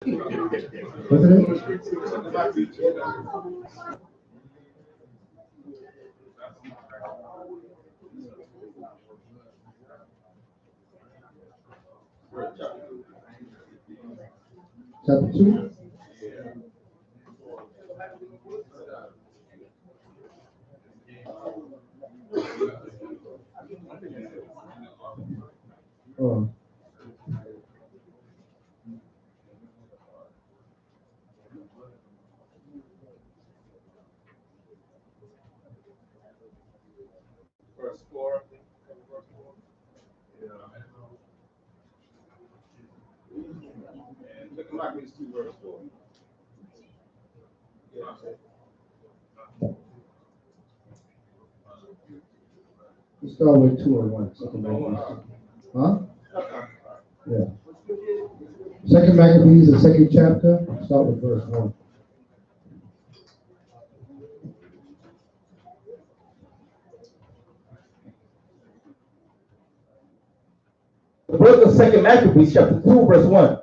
What's it? Chapter 2? Oh. Verse 4. And look like it's 2 verse 4. Yeah. You start with 2 and 1. Second Maccabees. Huh? Yeah. Second Maccabees, the second chapter. Start with verse 1. The book of Second Maccabees, chapter 2, verse 1.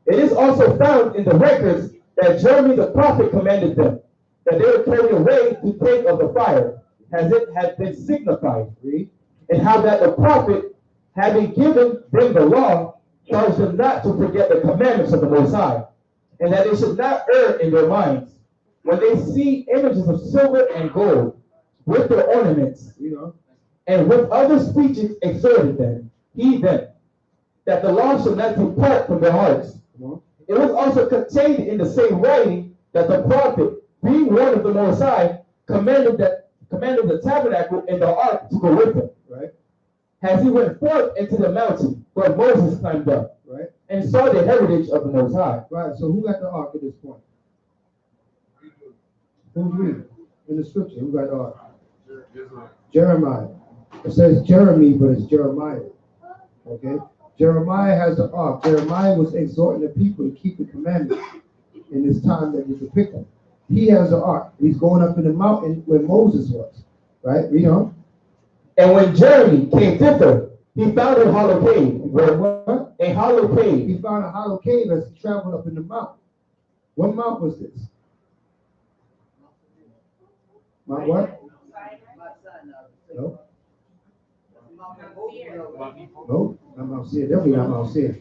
It is also found in the records that Jeremy the prophet commanded them that they would carry away to take of the fire, as it had been signified. Read. And how that the prophet, having given them the law, charged them not to forget the commandments of the Most High, and that they should not err in their minds when they see images of silver and gold with their ornaments, and with other speeches exhorted them, that the law should not depart from their hearts. It was also contained in the same writing that the prophet, being one of the Most High, commanded the tabernacle and the ark to go with him. Right. As he went forth into the mountain where Moses climbed up, Right. and saw the heritage of the Most High. Right. So who got the ark at this point? Who's reading in the scripture? Who got the ark? Jeremiah. It says Jeremy, but it's Jeremiah. Okay. Jeremiah has the ark. Jeremiah was exhorting the people to keep the commandments in this time that he's depicting. He has the ark. He's going up in the mountain where Moses was. Right? Read on. And when Jeremy came thither, he found a hollow cave. What? A hollow cave. He found a hollow cave as he traveled up in the mountain. What mount was this? Mount what? No. No, not Mount Seir. Definitely not Mount Seir.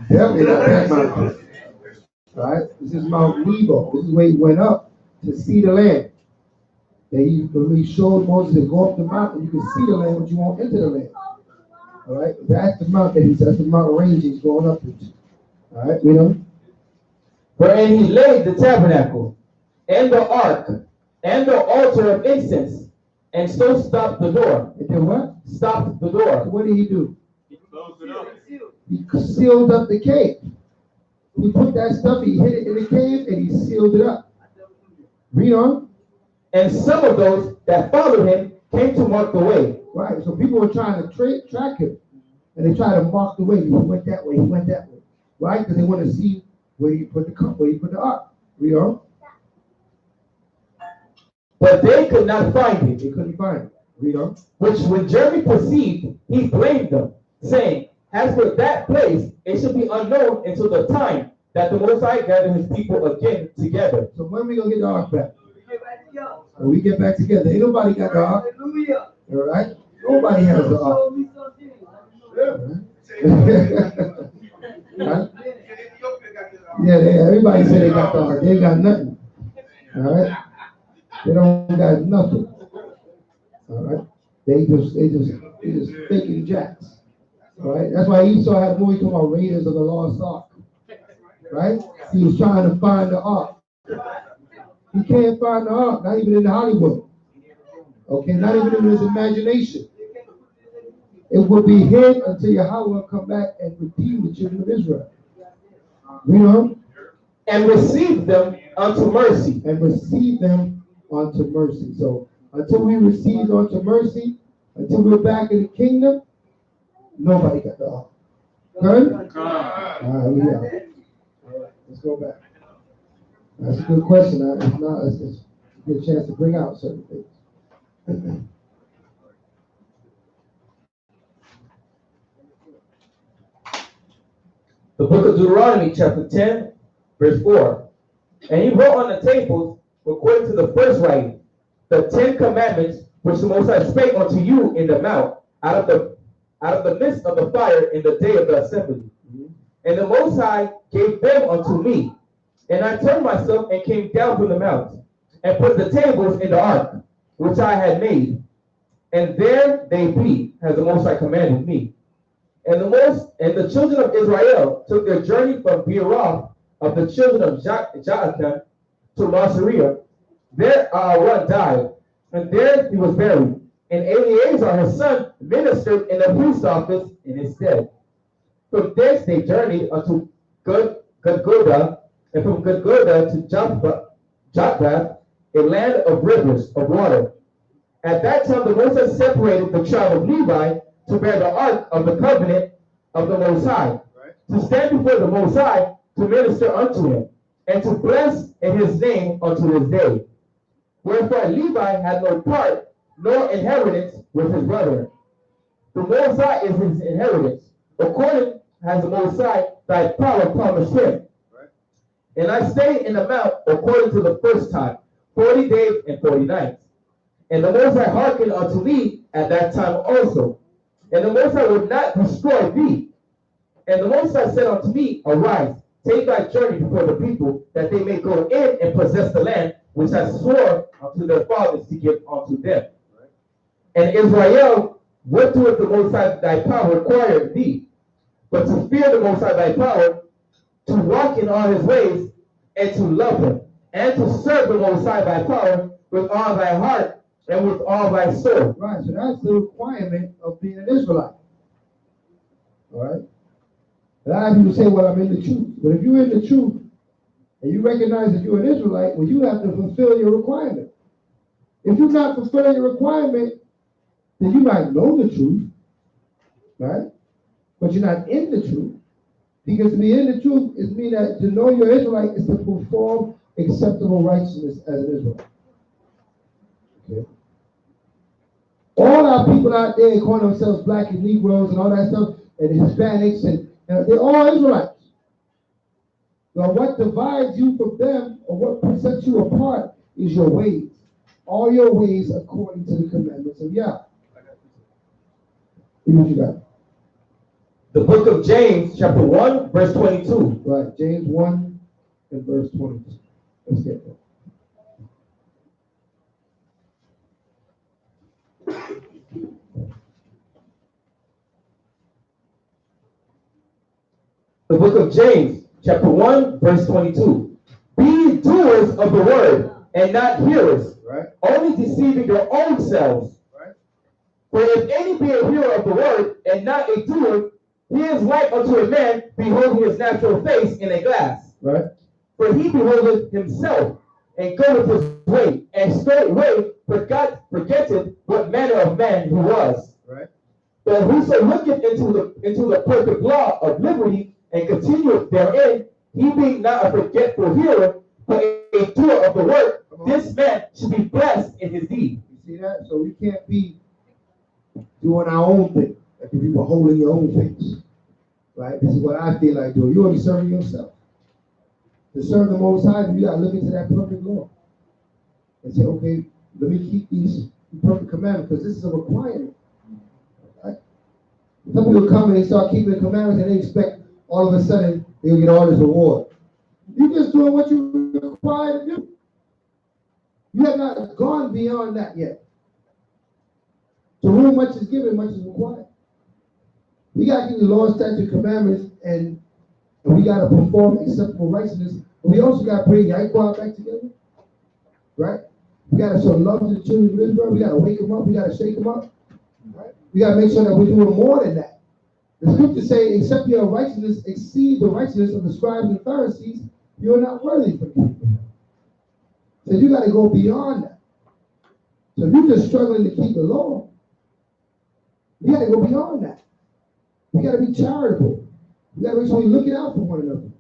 Definitely not that mountain. Right? This is Mount Nebo. This is where he went up to see the land. When he showed Moses to go up the mountain, you can see the land, but you won't enter the land. All right? That's the mountain. That's the mountain range he's going up into. All right? You know? Wherein he laid the tabernacle, and the ark, and the altar of incense, and so stopped the door. And then what? Stopped the door. So what did he do? He closed it up. He sealed up the cave. He put that stuff, he hid it in the cave, and he sealed it up. Read on. And some of those that followed him came to mark the way. Right, so people were trying to track him. And they tried to mark the way. He went that way, he went that way. Right? Because they want to see where he put the ark. Read on. But they could not find it. They couldn't find it. Read on. Which when Jeremy perceived, he blamed them, saying, as for that place, it should be unknown until the time that the Most High gathered his people again together. So when we gonna get the ark back? When we get back together. Ain't nobody got the ark. All right? Nobody has the ark. Right? Yeah, everybody say they got the ark. They ain't got nothing. All right? They don't got nothing. All right? They just faking jacks. All right? That's why Esau had a movie talking about Raiders of the Lost Ark. Right? He was trying to find the ark. He can't find the ark, not even in Hollywood. Okay, not even in his imagination. It will be hid until Yahweh will come back and redeem the children of Israel. You know? And receive them unto mercy. And receive them unto mercy. So until we receive unto mercy, until we're back in the kingdom, nobody got the ark. Good? All right, we are. All right, let's go back. That's a good question. If not, it's a good chance to bring out certain things. The book of Deuteronomy, chapter 10, verse 4. And he wrote on the tables, according to the first writing, the 10 commandments which the Most High spake unto you in the mount, out of the midst of the fire in the day of the assembly. And the Most High gave them unto me. And I turned myself and came down from the mount, and put the tables in the ark, which I had made. And there they be, as the Most High commanded me. And the children of Israel took their journey from Beeroth of the children of Jaakan to Masarea. There one died, and there he was buried. And Eleazar his son ministered in the priest's office in his stead. From thence they journeyed unto Gudgoda, and from Gudgoda to Jotbath, a land of rivers of water. At that time the Most High separated the tribe of Levi to bear the ark of the covenant of the Most High, to stand before the Most High, to minister unto him, and to bless in his name unto this day. Wherefore Levi had no part nor inheritance with his brethren. The Most High is his inheritance, according as the Most High thy power promised him. And I stayed in the mount according to the first time, 40 days and 40 nights. And the Most High hearkened unto me at that time also. And the Most High would not destroy thee. And the Most High said unto me, Arise, take thy journey before the people, that they may go in and possess the land which I swore unto their fathers to give unto them. And Israel, what doeth the Most High thy power require thee? But to fear the Most High thy power, to walk in all his ways, and to love him, and to serve the Most High thy power with all thy heart and with all thy soul. Right, so that's the requirement of being an Israelite. All right? A lot of people say, well, I'm in the truth. But if you're in the truth, and you recognize that you're an Israelite, well, you have to fulfill your requirement. If you're not fulfilling your requirement, then you might know the truth, right? But you're not in the truth. Because to be in the truth is mean that to know you're Israelite is to perform acceptable righteousness as an Israelite. Okay? All our people out there calling themselves black and Negroes and all that stuff, and Hispanics, and they're all Israelites. Now, what divides you from them, or what sets you apart, is your ways. All your ways according to the commandments of Yah. What you got? The book of James, chapter 1, verse 22. Right, James 1 and verse 22. Let's get there. The book of James, chapter 1, verse 22. Be doers of the word, and not hearers, right, only deceiving your own selves. Right. For if any be a hearer of the word, and not a doer, he is like unto a man beholding his natural face in a glass. Right. For he beholdeth himself, and goeth his way, and straightway forgetteth what manner of man he was. Right. But whoso looketh into the perfect law of liberty, and continueth therein, he being not a forgetful hearer, but a doer of the work, this man should be blessed in his deed. You see that? So we can't be doing our own thing. Like if you were holding your own face. Right? This is what I feel like doing. You're only serving yourself. To serve the Most High, you got to look into that perfect law. And say, okay, let me keep these perfect commandments, because this is a requirement. Right? Some people come and they start keeping the commandments and they expect all of a sudden they'll get all this reward. You're just doing what you're required to do. You have not gone beyond that yet. To whom much is given, much is required. We got to keep the law, statute, commandments, and we got to perform acceptable righteousness. But we also got to bring Yahweh back together. Right? We got to show love to the children of Israel. We got to wake them up. We got to shake them up. Right? We got to make sure that we're doing more than that. The scriptures say, except your righteousness exceed the righteousness of the scribes and Pharisees, you're not worthy for the kingdom. So you got to go beyond that. So if you're just struggling to keep the law, you got to go beyond that. We got to be charitable. We got to make sure we're looking out for one another.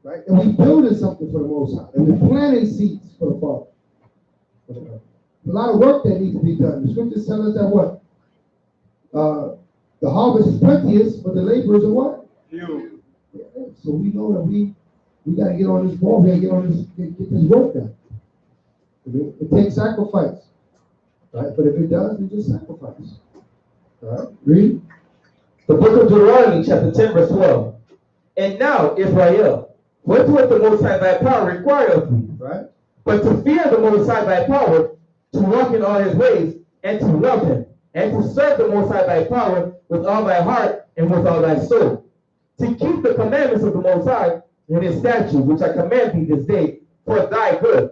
Right? And we're building something for the Most High. And we're planting seeds for the Father. A lot of work that needs to be done. The scriptures tell us that what? The harvest is plenteous, but the laborers are what? Few. So we know that we got to get on this ball. We got to get on this, get this work done. It takes sacrifice, right? But if it does, we just sacrifice. All right, read. The book of Deuteronomy, chapter 10, verse 12. And now, Israel, what doeth the Most High thy power require of thee? Right. But to fear the Most High thy power, to walk in all his ways, and to love him, and to serve the Most High thy power with all thy heart and with all thy soul. To keep the commandments of the Most High and his statutes, which I command thee this day, for thy good.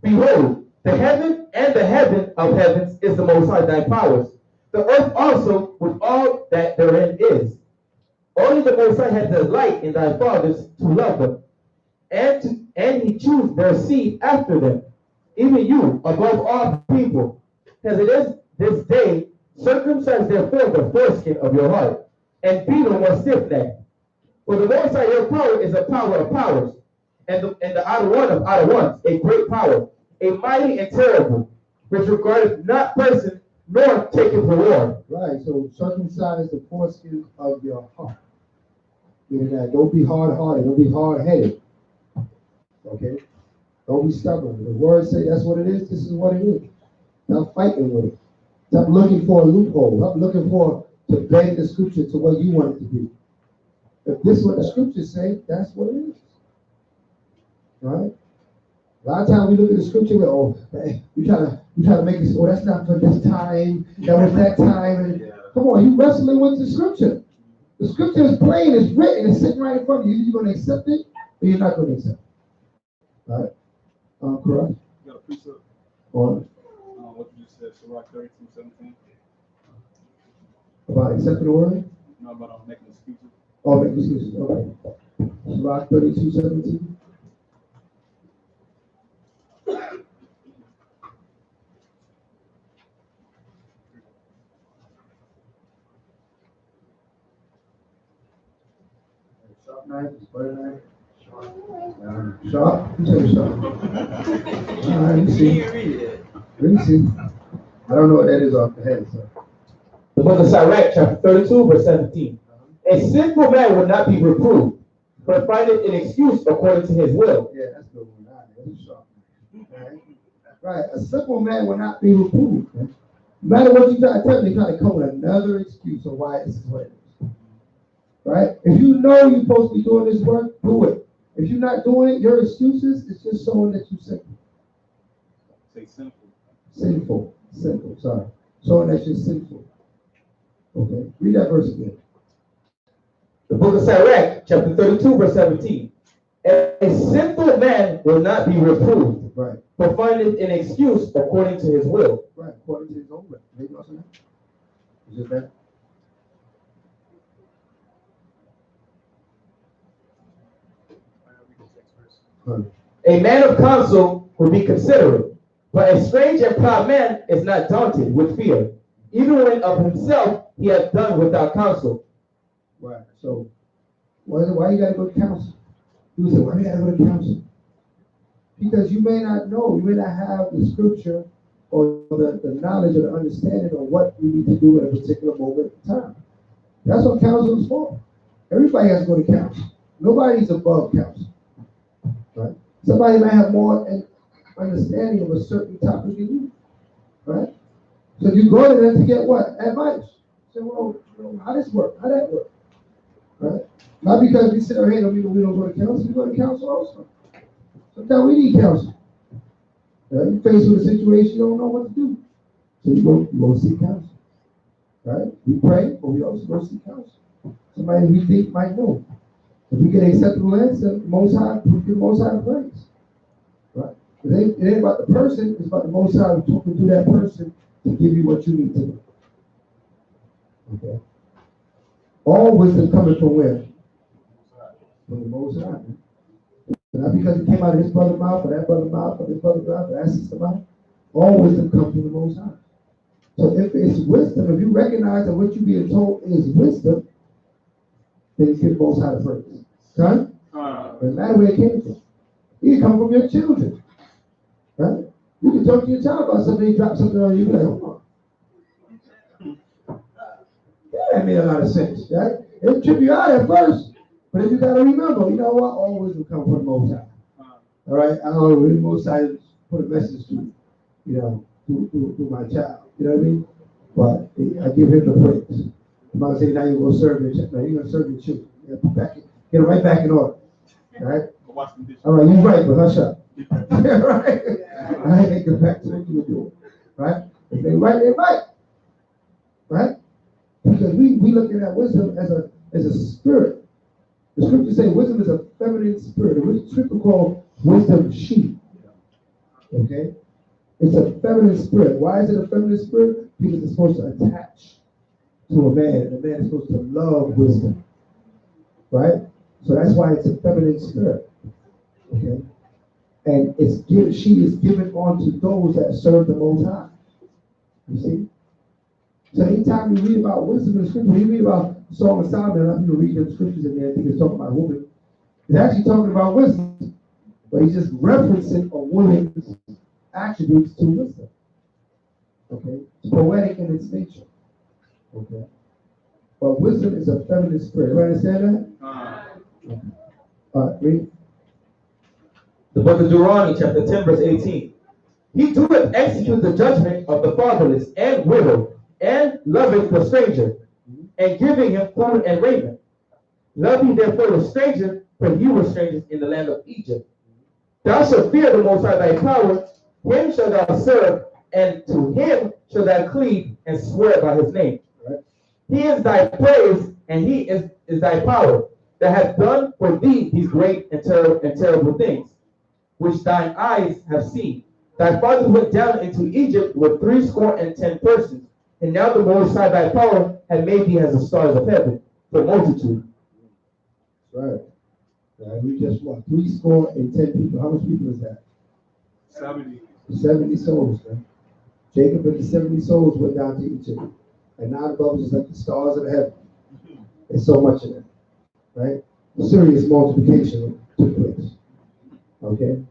Behold, the heaven and the heaven of heavens is the Most High thy powers. The earth also with all that therein is. Only the Most High had delight in thy fathers to love them, and he chose their seed after them, even you above all people. As it is this day, circumcise therefore the foreskin of your heart, and be no more stiff-necked. For the Most High your power is a power of powers, and the outer one of outer ones, a great power, a mighty and terrible, which regardeth not person nor taketh reward. Right. So circumcise the foreskin of your heart. Meaning that don't be hard-hearted. Don't be hard-headed. Okay. Don't be stubborn. The word say that's what it is. This is what it is. Stop fighting with it. Stop looking for a loophole. Stop looking for to bend the scripture to what you want it to be. If this is what the scriptures say, that's what it is. Right? A lot of times we look at the scripture and go, oh, we try to make it, oh, that's not for this time, that was that time. And come on, you wrestling with the scripture. The scripture is plain, it's written, it's sitting right in front of you. You're going to accept it or you're not going to accept it. Right? Correct? You got a precept? Or What you just said, Sirach 32:17. about accepting the word? No, about making excuses. Oh, make excuses. Okay. Sirach 32:17. Sharp knife, butter knife. Sharp? Who said sharp? All right, let me see. Let me see. I don't know what that is off the head, so. The book of Sirach, chapter 32, verse 17. A sinful man will not be reproved, but findeth an excuse according to his will. Yeah, that's a good one. All right, that's sharp. Right. A simple man will not be reproved. Man. No matter what you try to tell me, you try to come with another excuse of why this is what it is. Right? If you know you're supposed to be doing this work, do it. If you're not doing it, your excuses is just showing that you're sinful. Say sinful. Sinful, sorry. Showing that you're sinful. Okay, read that verse again. The book of Sirach, chapter 32, verse 17. A sinful man will not be reproved, right, but findeth an excuse according to his will. Right, according to his own will. Maybe also that. Is it that? A man of counsel will be considerate, but a strange and proud man is not daunted with fear, even when of himself he hath done without counsel. Right. So, why you got to go to counsel? You say, why you got to go to counsel? Because you may not know, you may not have the scripture or the knowledge or the understanding of what you need to do at a particular moment in time. That's what counsel is for. Everybody has to go to counsel. Nobody's above counsel. Right? Somebody may have more understanding of a certain topic than you. Right? So you go to them to get what? Advice. Say, well, how this work? How that work? Right? Not because we sit our hand on people, we don't go to counsel. We go to counsel also. Sometimes we need counsel. Right? You're faced with a situation, you don't know what to do. So you go seek counsel. Right? We pray, but we also go seek counsel. Somebody we think might know. If we get an acceptable answer, Most High, we give the Most High praise. Right? It ain't about the person, it's about the Most High talking to that person to give you what you need to know. Okay? All wisdom coming from where? From the Most High. Not because it came out of his brother's mouth, or that brother's mouth, or this brother's mouth, or that sister's mouth. All wisdom comes from the Most High. So if it's wisdom, if you recognize that what you're being told is wisdom, then you give the Most High the praise. Right? Doesn't matter where it came from. It can come from your children. Right? You can talk to your child about something, he drop something on you, you're like, hold on. Yeah, that made a lot of sense. Right? It'll trip you out at first. But if you got to remember, you know what? All wisdom comes from the Most High. All right? I know the Most High put a message to you, to my child. You know what I mean? But I give him the praise. I'm not saying now you're going to serve your child. No, you're going to serve your children. You get it right back in order. All right? All right, you're right, but hush up. Right? All right, they go back to what you were doing. Right? If they right, they right. Right? Because we looking at wisdom as a spirit. The scriptures say wisdom is a feminine spirit. The scripture called wisdom she. Okay? It's a feminine spirit. Why is it a feminine spirit? Because it's supposed to attach to a man, and a man is supposed to love wisdom. Right? So that's why it's a feminine spirit. Okay? And she is given unto those that serve the Most High. You see? So anytime you read about wisdom in the scripture, you read about the Song of Solomon, I'm going to read the scriptures in there, I think it's talking about a woman. It's actually talking about wisdom. But he's just referencing a woman's attributes to wisdom. Okay? It's poetic in its nature. Okay? But wisdom is a feminine spirit. You understand that? Okay. All right, read. The book of Deuteronomy, chapter 10, verse 18. He doeth execute the judgment of the fatherless and widow, and loveth the stranger, and giving him food and raiment. Love ye therefore the stranger, for you were strangers in the land of Egypt. Thou shalt fear the Most High thy power, him shalt thou serve, and to him shalt thou cleave and swear by his name. Right. He is thy praise, and he is thy power, that hath done for thee these great and terrible things, which thine eyes have seen. Thy fathers went down into Egypt with 70 persons, and now the Most High thy power had made thee as the stars of heaven, for multitude. Right. We just what? 70 people. How much people is that? 70. 70 souls, man. Jacob and the 70 souls went down to Egypt. And now the Bible is like the stars of heaven. There's so much in it. Right? Serious multiplication took place. Okay?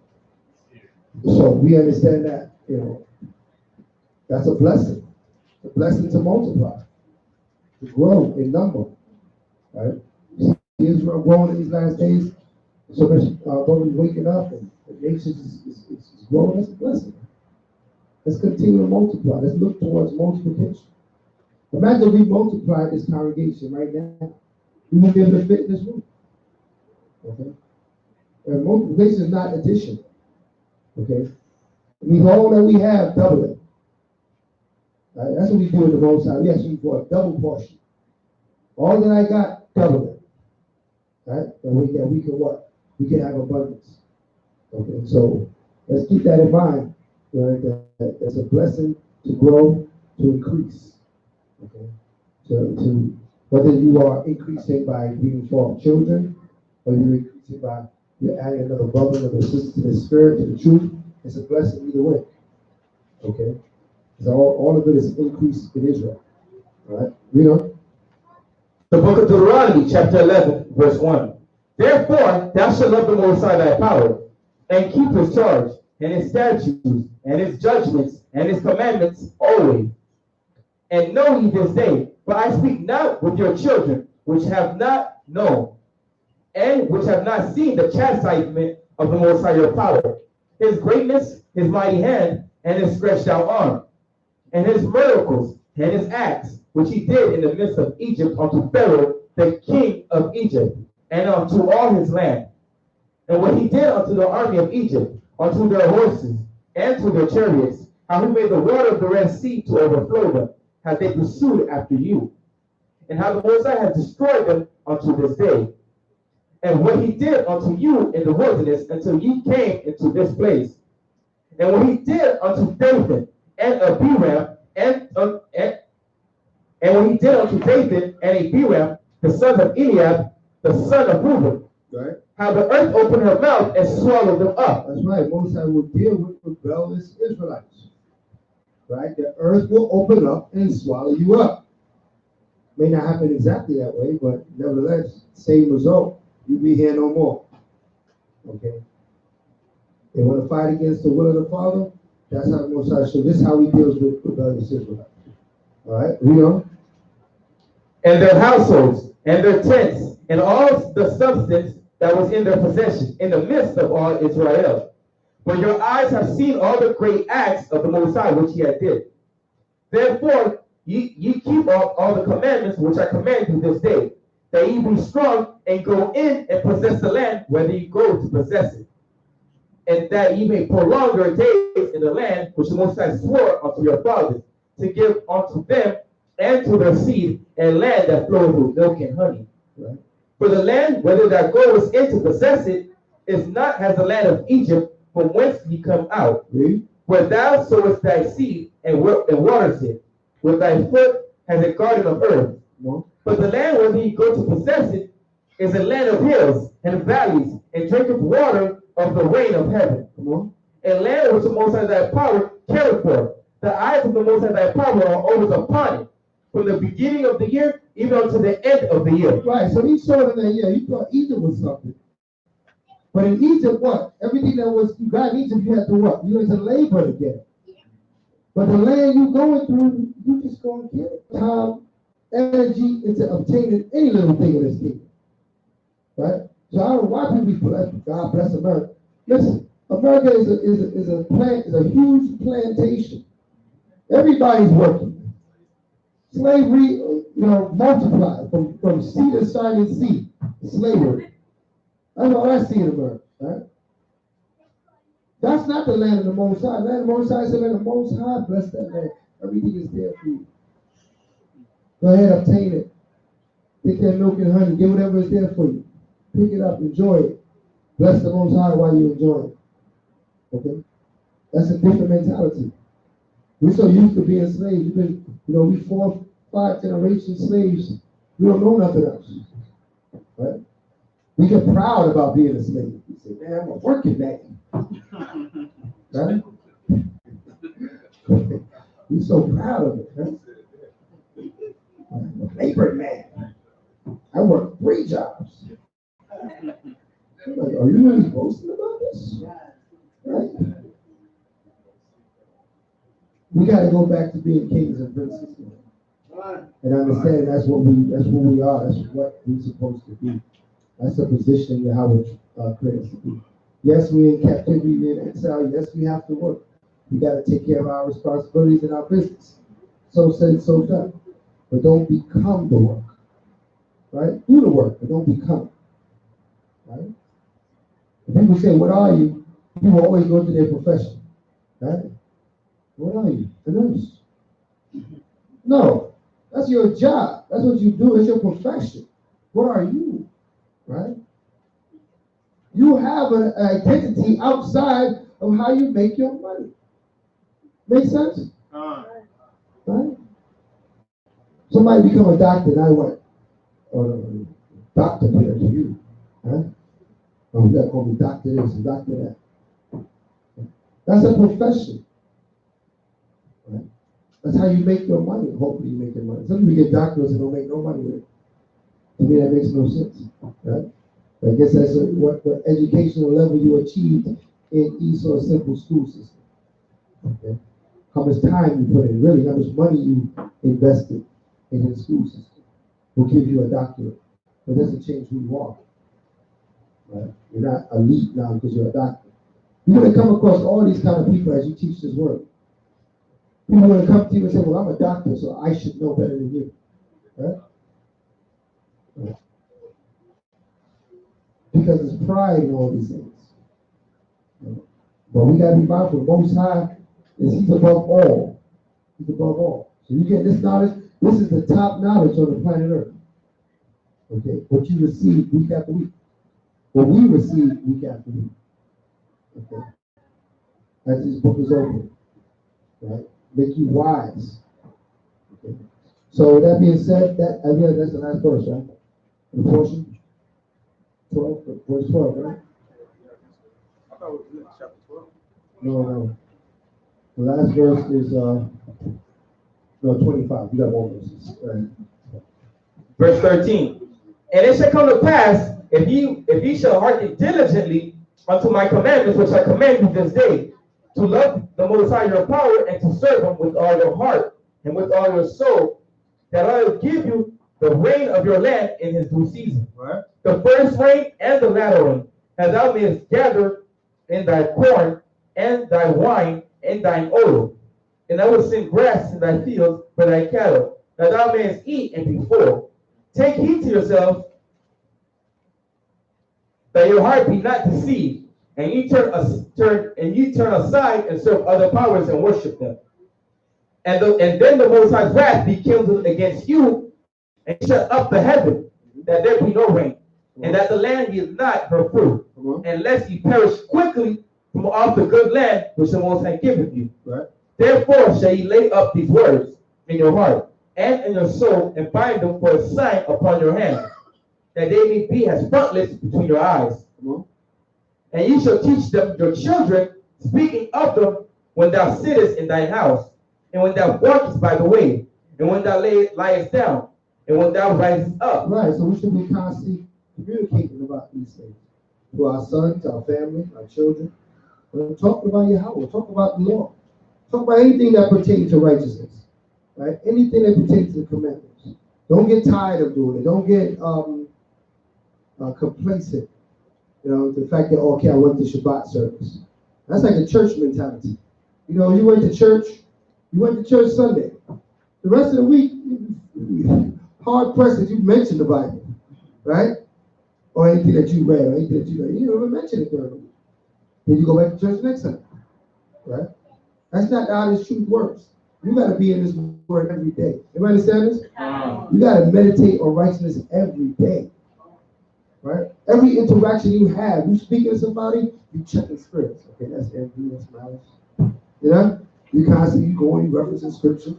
So we understand that, that's a blessing. It's a blessing to multiply, to grow in number. Right? You see Israel growing in these last days, so much women waking up and the nation is growing. That's a blessing. Let's continue to multiply. Let's look towards multiplication. Imagine we multiplied this congregation right now. We wouldn't be able to fit in this room. Okay? And multiplication is not addition. Okay? We all that we have, double it. Right? That's what we do in the Most High. We actually for a double portion. All that I got, double it. Right? And we can what? We can have abundance. Okay, so let's keep that in mind. Right? That it's a blessing to grow, to increase. Okay, to whether you are increasing by being formed children, or you're increasing by you're adding another brother, another sister to the spirit, to the truth. It's a blessing either way. Okay, so all of it is increase in Israel. All right, read on. The book of Deuteronomy, chapter 11, verse 1. Therefore, thou shalt love the Most High thy power, and keep his charge, and his statutes, and his judgments, and his commandments always. And know ye this day, for I speak not with your children, which have not known, and which have not seen the chastisement of the Most High your power, his greatness, his mighty hand, and his stretched out arm, and his miracles, and his acts, which he did in the midst of Egypt unto Pharaoh, the king of Egypt, and unto all his land. And what he did unto the army of Egypt, unto their horses, and to their chariots, how he made the water of the Red Sea to overflow them, how they pursued after you, and how the Most High has destroyed them unto this day. And what he did unto you in the wilderness until ye came into this place. And what he did unto David and Abiram and what he did unto David and Abiram, the sons of Eliab, the son of Reuben. Right. How the earth opened her mouth and swallowed them up. That's right. Most High will deal with rebellious Israelites. Right? The earth will open up and swallow you up. May not happen exactly that way, but nevertheless, same result. You'll be here no more. Okay? They want to fight against the will of the Father. That's how the Most High. So this is how he deals with rebellious Israelites. All right? Read on. And their households, and their tents, and all the substance that was in their possession, in the midst of all Israel. For your eyes have seen all the great acts of the Most High which he had did. Therefore, ye keep all the commandments which I command you this day, that ye be strong and go in and possess the land, whether ye go to possess it, and that ye may prolong your days in the land which the Most High swore unto your fathers, to give unto them and to their seed a land that floweth with milk and honey. Right? For the land, whether thou goest in to possess it, is not as the land of Egypt, from whence ye come out, where thou sowest thy seed and waters it, with thy foot as a garden of earth. But the land whether ye go to possess it is a land of hills and valleys, and drinketh water of the rain of heaven. A land which the Most High thy power careth for. The eyes of the Most High thy power are always upon it, from the beginning of the year even unto the end of the year. Right, so he saw in that year, he thought Egypt was something. But in Egypt, what? Everything that was you got in Egypt, you had to what? You had to labor to get it. But the land you going through, you just go and get it. Time, energy into obtaining any little thing in this kingdom. Right? So I don't know why people be blessed. God bless America. Listen, America is a huge plantation. Everybody's working. Slavery, multiplied from sea to shining sea. Slavery. That's all I see in America. Right? That's not the land of the Most High. The land of the Most High is the land of the Most High. Bless that land. Everything is there for you. Go ahead, obtain it. Take that milk and honey. Get whatever is there for you. Pick it up. Enjoy it. Bless the Most High while you enjoy it. Okay? That's a different mentality. We're so used to being slaves. We've been, we 4, 5 generations slaves. We don't know nothing else. Right? We get proud about being a slave. We say, man, I'm a working man. Right? We're so proud of it. Right? I'm a labor man. I work 3 jobs. I'm like, are you really boasting about this? Right? We got to go back to being kings and princes, and understand that's what we are. That's what we're supposed to be. That's the position that Yahweh created us to be. Yes, we're in captivity, we're in exile. Yes, we have to work. We got to take care of our responsibilities in our business. So said, so done. But don't become the work. Right? Do the work, but don't become. Right? When people say, what are you? People always go to their profession. Right? What are you? A nurse. No, that's your job. That's what you do. It's your profession. What are you? Right? You have an identity outside of how you make your money. Make sense? Right? Somebody become a doctor, and I went, oh, doctor here to you. Huh? Oh, we got to call me doctor this and doctor that. That's a profession. Right? That's how you make your money. Hopefully you make your money. Some people get doctors and don't make no money with it. To me, that makes no sense. Right? I guess that's what educational level you achieved in Esau's simple school system. Okay? How much time you put in, really, how much money you invested in his school system will give you a doctorate. But it doesn't change who you are. Right? You're not elite now because you're a doctor. You're going to come across all these kind of people as you teach this word. People are going to come to you and say, well, I'm a doctor, so I should know better than you. Right? Right. Because there's pride in all these things. But we got to be mindful. Most High He's above all. He's above all. So you get this knowledge. This is the top knowledge on the planet Earth. Okay? What you receive week after week. What we receive week after week. Okay? As this book is open. Right? Make you wise. Okay? So with that being said, that's the last verse, right? The portion. 12, verse 12, right? I thought it was chapter 12. No. The last verse is 25. You got more verses. Right. Verse 13. And it shall come to pass, if ye shall hearken diligently unto my commandments, which I command you this day, to love the Most High your power, and to serve him with all your heart and with all your soul, that I will give you the rain of your land in his due season. Right. The first rain and the latter rain, as thou mayest gather in thy corn and thy wine and thine oil. And I will send grass in thy fields for thy cattle, that thou mayest eat and be full. Take heed to yourselves, that your heart be not deceived, and ye turn aside and serve other powers and worship them. And then the Most High's wrath be kindled against you, and shut up the heaven, that there be no rain, and that the land yield not her fruit, unless ye perish quickly from off the good land which the Most High giveth you. Right. Therefore shall ye lay up these words in your heart and in your soul, and bind them for a sign upon your hand, that they may be as frontlets between your eyes. And ye shall teach them your children, speaking of them when thou sittest in thine house, and when thou walkest by the way, and when thou liest down, and when thou risest up. Right, so we should be constantly communicating about these things to our sons, our family, our children. Talk about Yahweh, talk about the law. Talk about anything that pertains to righteousness, right? Anything that pertains to the commandments. Don't get tired of doing it. Don't get complacent. You know, the fact that, okay, I went to Shabbat service. That's like a church mentality. You know, you went to church Sunday. The rest of the week, hard pressed that you mentioned the Bible, right? Or anything that you read, or anything that you never mentioned it during the week. Then you go back to church next Sunday, right? That's not how this truth works. You got to be in this word every day. Everybody understand this? You got to meditate on righteousness every day, right? Every interaction you have, you speaking to somebody, you check the spirits. Okay, that's envy, that's malice. You know, you constantly going, you referencing scripture.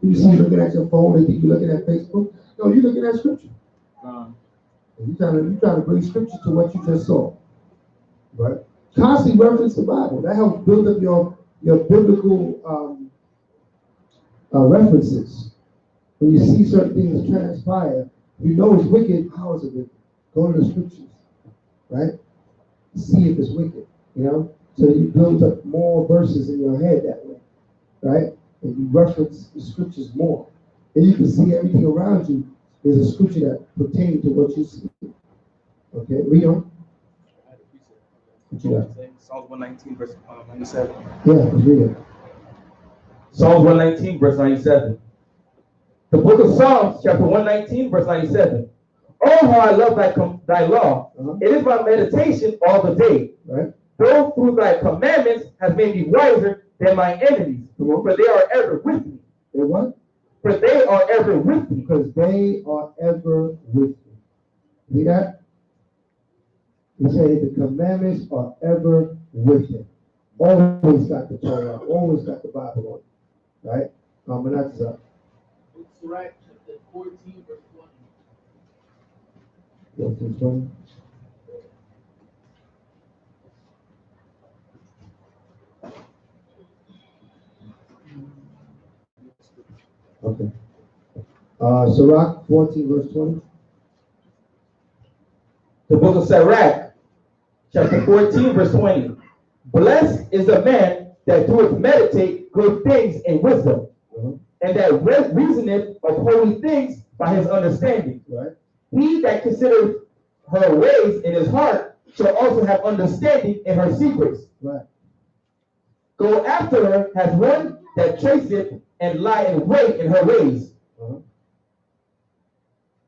You see you looking at your phone, they think you're looking at Facebook. No, you're looking at scripture. You're trying to bring scripture to what you just saw, right? Constantly reference the Bible. That helps build up your biblical references. When you see certain things transpire, you know it's wicked. How is it wicked? Go to the scriptures, right? See if it's wicked, you know? So you build up more verses in your head that way, right? And you reference the scriptures more. And you can see everything around you. There's a scripture that pertains to what you see. Okay, read on. What you got? Psalms 119, verse 97. Yeah, let's read it. Psalms 119, verse 97. The book of Psalms, chapter 119, verse 97. Oh, how I love thy law. It is my meditation all the day. Right. Though through thy commandments have made me wiser than my enemies, for they are ever with me. They what? For they are ever with me. Because they are ever with me. See that? He said the commandments are ever with him. Always got the Torah, always got the Bible on, right? And that's It's right, chapter 14, verse 20. 14:20. Okay. Sirach 14, verse 20. The book of Sirach, chapter 14, verse 20. Blessed is the man that doeth meditate good things in wisdom, and that reasoneth of holy things by his understanding. Right. He that considereth her ways in his heart shall also have understanding in her secrets. Right. Go after her as one that traceth and lie in wait in her ways.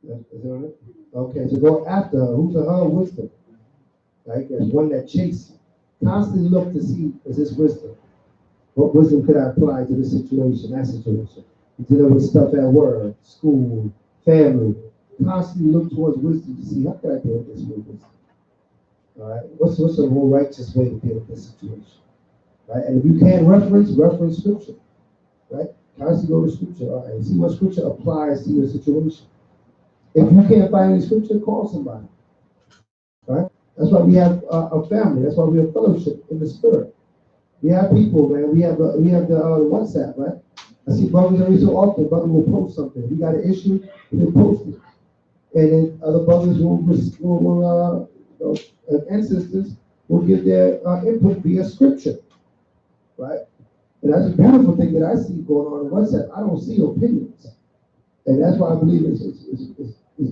Is that it? Okay, so go after her. Who's her wisdom? Right? There's one that chases. Constantly look to see, is this wisdom? What wisdom could I apply to this situation, that situation? You dealing with stuff at work, school, family. Constantly look towards wisdom to see, how can I deal with this with wisdom? All right? What's a more righteous way to deal with this situation? Right? And if you can't reference scripture. Right? Constantly go to scripture. All right? See what scripture applies to your situation. If you can't find any scripture, call somebody. Right? That's why we have a family. That's why we have fellowship in the spirit. We have people, man. We have the WhatsApp, right? I see brothers every so often. Brother will post something. If you got an issue, he'll post it. And then other brothers and sisters will give their input via scripture, right? And that's a beautiful thing that I see going on in WhatsApp. I don't see opinions. And that's why I believe it's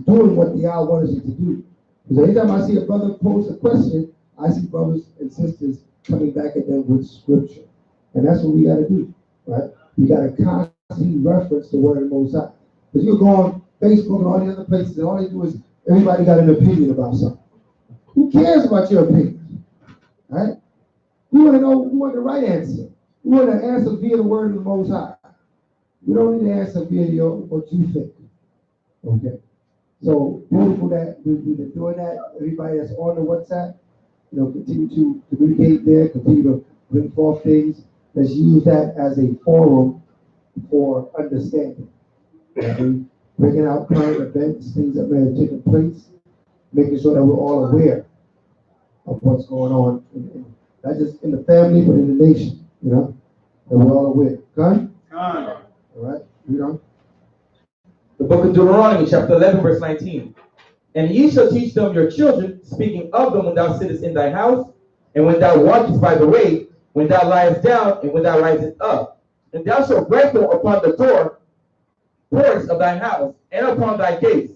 doing what the hour wants it to do. Because anytime I see a brother pose a question, I see brothers and sisters coming back at them with scripture. And that's what we got to do, right? We got to constantly reference the word of the Most High. Because you go on Facebook and all the other places, and all they do is everybody got an opinion about something. Who cares about your opinion? Right? We want to know, we want the right answer. We want to answer via the word of the Most High. We don't need to answer via what you think. Okay? So beautiful that we've been doing that. Everybody that's on the WhatsApp, continue to communicate there, continue to bring forth things. Let's use that as a forum for understanding. Bringing out current events, things that may have taken place, making sure that we're all aware of what's going on, not just in the family, but in the nation, that we're all aware. Gun? All right, read on. The book of Deuteronomy, chapter 11, verse 19. And ye shall teach them your children, speaking of them when thou sittest in thy house, and when thou walkest by the way, when thou liest down, and when thou risest up. And thou shalt write them upon the doors of thy house, and upon thy gates,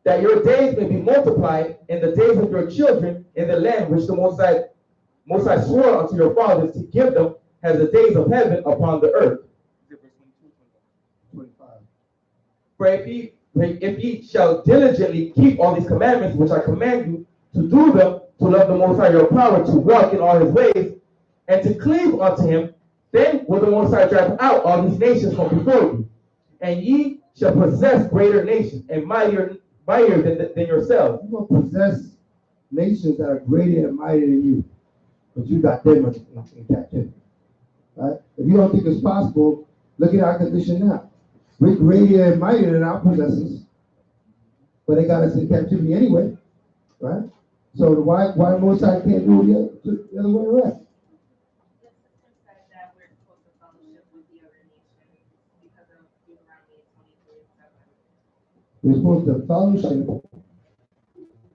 that your days may be multiplied, and the days of your children in the land which the Most High swore unto your fathers to give them, as the days of heaven upon the earth. 25. For if ye shall diligently keep all these commandments which I command you, to do them, to love the Most High your power, to walk in all his ways, and to cleave unto him, then will the Most High drive out all these nations from before you. And ye shall possess greater nations and mightier than yourselves. You're going to possess nations that are greater and mightier than you. But you got them in captivity. Right? If you don't think it's possible, look at our condition now. We're greater and mightier than our possessors. But they got us in captivity anyway. Right? So why the Most High can't do it the other way around? We're supposed to fellowship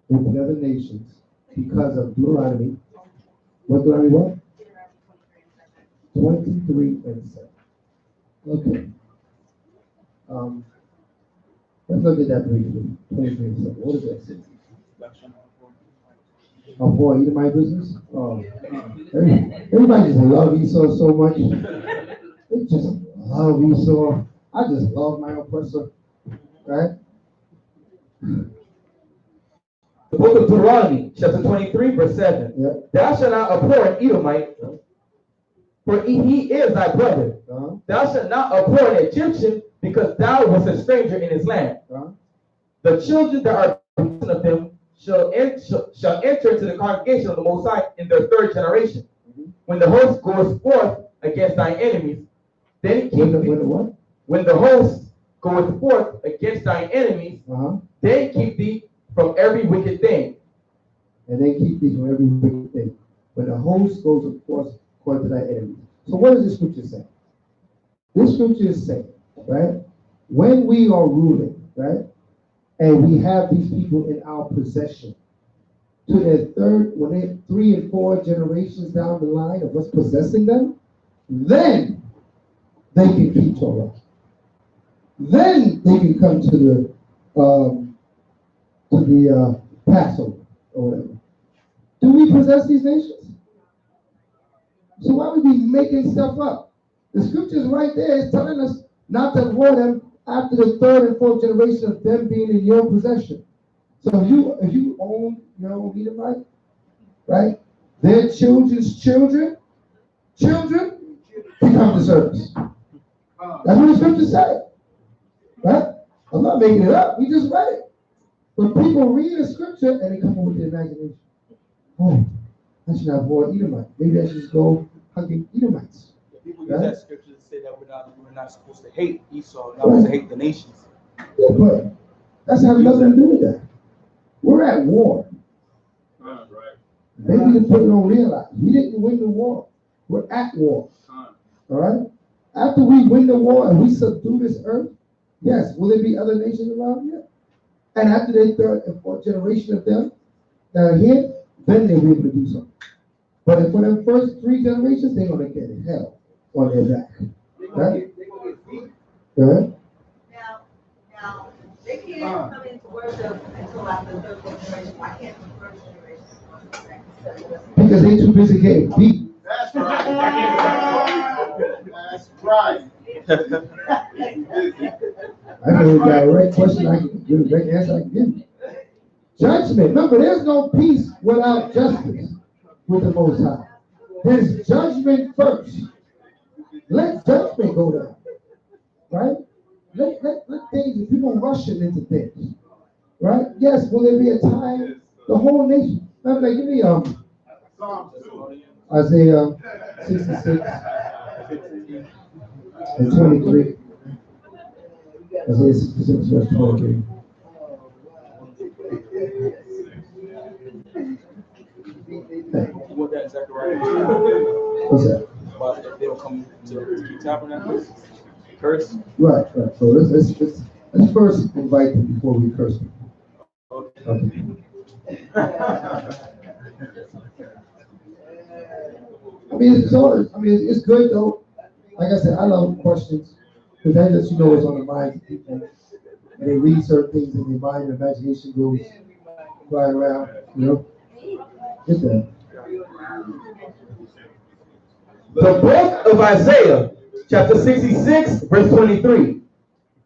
with the other nations because of Deuteronomy. What Deuteronomy what? 23 and 7. Okay. Let's look at that briefly. 23 and 7. What does that say? Oh, boy, you my business? Oh. Everybody just love Esau so much. They just love Esau. I just love my oppressor. Right? The book of Deuteronomy, chapter 23, verse 7. Yeah. Thou shalt not abhor an Edomite, for he is thy brother. Uh-huh. Thou shalt not abhor an Egyptian, because thou wast a stranger in his land. Uh-huh. The children that are born of them shall enter into the congregation of the Most High in their third generation. Mm-hmm. When the host goes forth against thine enemies, then when the host goeth forth against thine enemies, then keep thee from every wicked thing. And they keep thee from every wicked thing. When the host goes forth according to thy enemies. So what does the scripture say? This scripture is saying, right? When we are ruling, right? And we have these people in our possession, to their when they're 3 and 4 generations down the line of us possessing them, then they can keep Torah. Then they can come to the Passover or whatever. Do we possess these nations? So why would we be making stuff up? The scripture is right there. It's telling us not to abhor them after the 3rd and 4th generation of them being in your possession. So if you own your own Edomite, right? Their children's children become the servants. That's what the scripture said. Right? I'm not making it up. We just read it. But people read the scripture and they come up with the imagination. Oh, I should have more Edomite. Maybe I should just go hugging Edomites. People use that scripture to say that we're not supposed to hate Esau, not supposed to hate the nations. Yeah, but that's have nothing to do with that. We're at war. Right. Maybe the people don't realize we didn't win the war. We're at war. All right? After we win the war and we subdue this earth, yes, will there be other nations around here? And after the 3rd and 4th generation of them that are here, then they'll be able to do something. But for the first 3 generations, they're going to get hell on their back. Right? They're going to get beat. Right? Now, can't come into worship until after the third, fourth generation. Why can't the first generation? Because they too busy getting beat. That's right. That's right. I know a direct question I can give, a direct answer I can give you. Judgment. Remember, there's no peace without justice with the Most High. There's judgment first. Let judgment go down. Right? Let things, people rushing into things. Right? Yes, will there be a time the whole nation? Remember, give me Isaiah 66 and 23. Isaiah 66 verse 23. You want that in Zechariah? What's that? About if they don't come to keep tabernacles? Curse? Right. So let's first invite them before we curse them. Okay. It's good though. Like I said, I love questions because that lets you know what's on the minds of people. And they read certain things in their mind, and imagination goes flying around, Get that. The book of Isaiah, chapter 66, verse 23.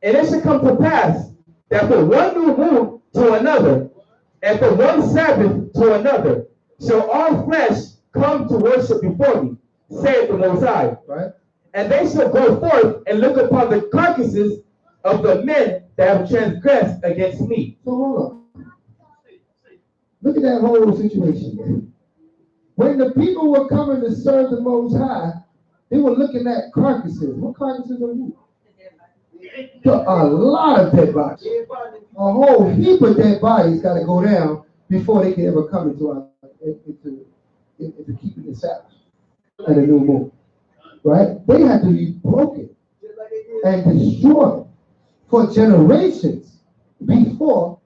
And it shall come to pass that from one new moon to another, and from one Sabbath to another, shall all flesh come to worship before me, saith the Most High. Right? And they shall go forth and look upon the carcasses of the men that have transgressed against me. So hold on. Look at that whole situation. When the people were coming to serve the Most High, they were looking at carcasses. What carcasses are you? A lot of dead bodies. A whole heap of dead bodies got to go down before they can ever come into keeping the Sabbath and the new moon. Right? They had to be broken and destroyed for generations before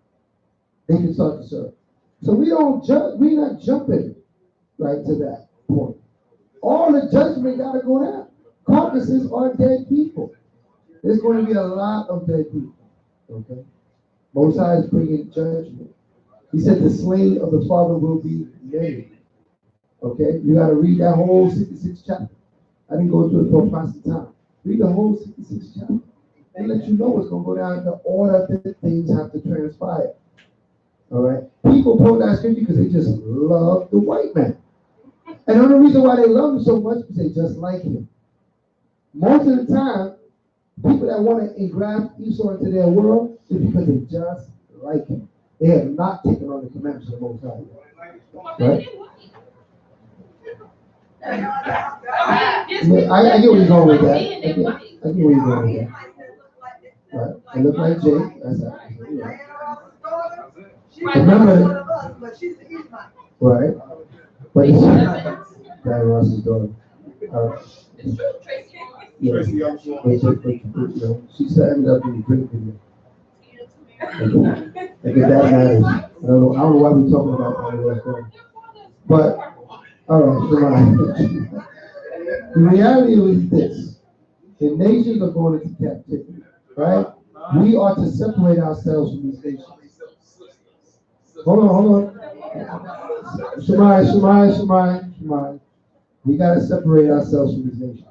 they can start to serve. So we're not jumping right to that point. All the judgment got to go down. Carcasses are dead people. There's going to be a lot of dead people. Okay? Most High is bringing judgment. He said the slain of the Father will be named. Okay? You got to read that whole 66 chapter. I didn't go through it for constant time. Read the whole 66 chapter. And let you know what's going to go down in the order that things have to transpire. All right? People quote that scripture because they just love the white man. And the only reason why they love him so much is they just like him. Most of the time, people that want to engraft Esau into their world is because they just like him. They have not taken on the commandments of the Most High. Right? I get where you're going with that. I get where you're going with that. Right. I look like Jake. That's absolutely right. Remember, right? But it's Diana Ross's daughter. Yeah. She said ended up in a great video. That matters. I don't know why we're talking about all of that. But all right, the reality is this: the nations are going into captivity, right? We are to separate ourselves from these nations. Hold on. Shemai. We got to separate ourselves from these nations.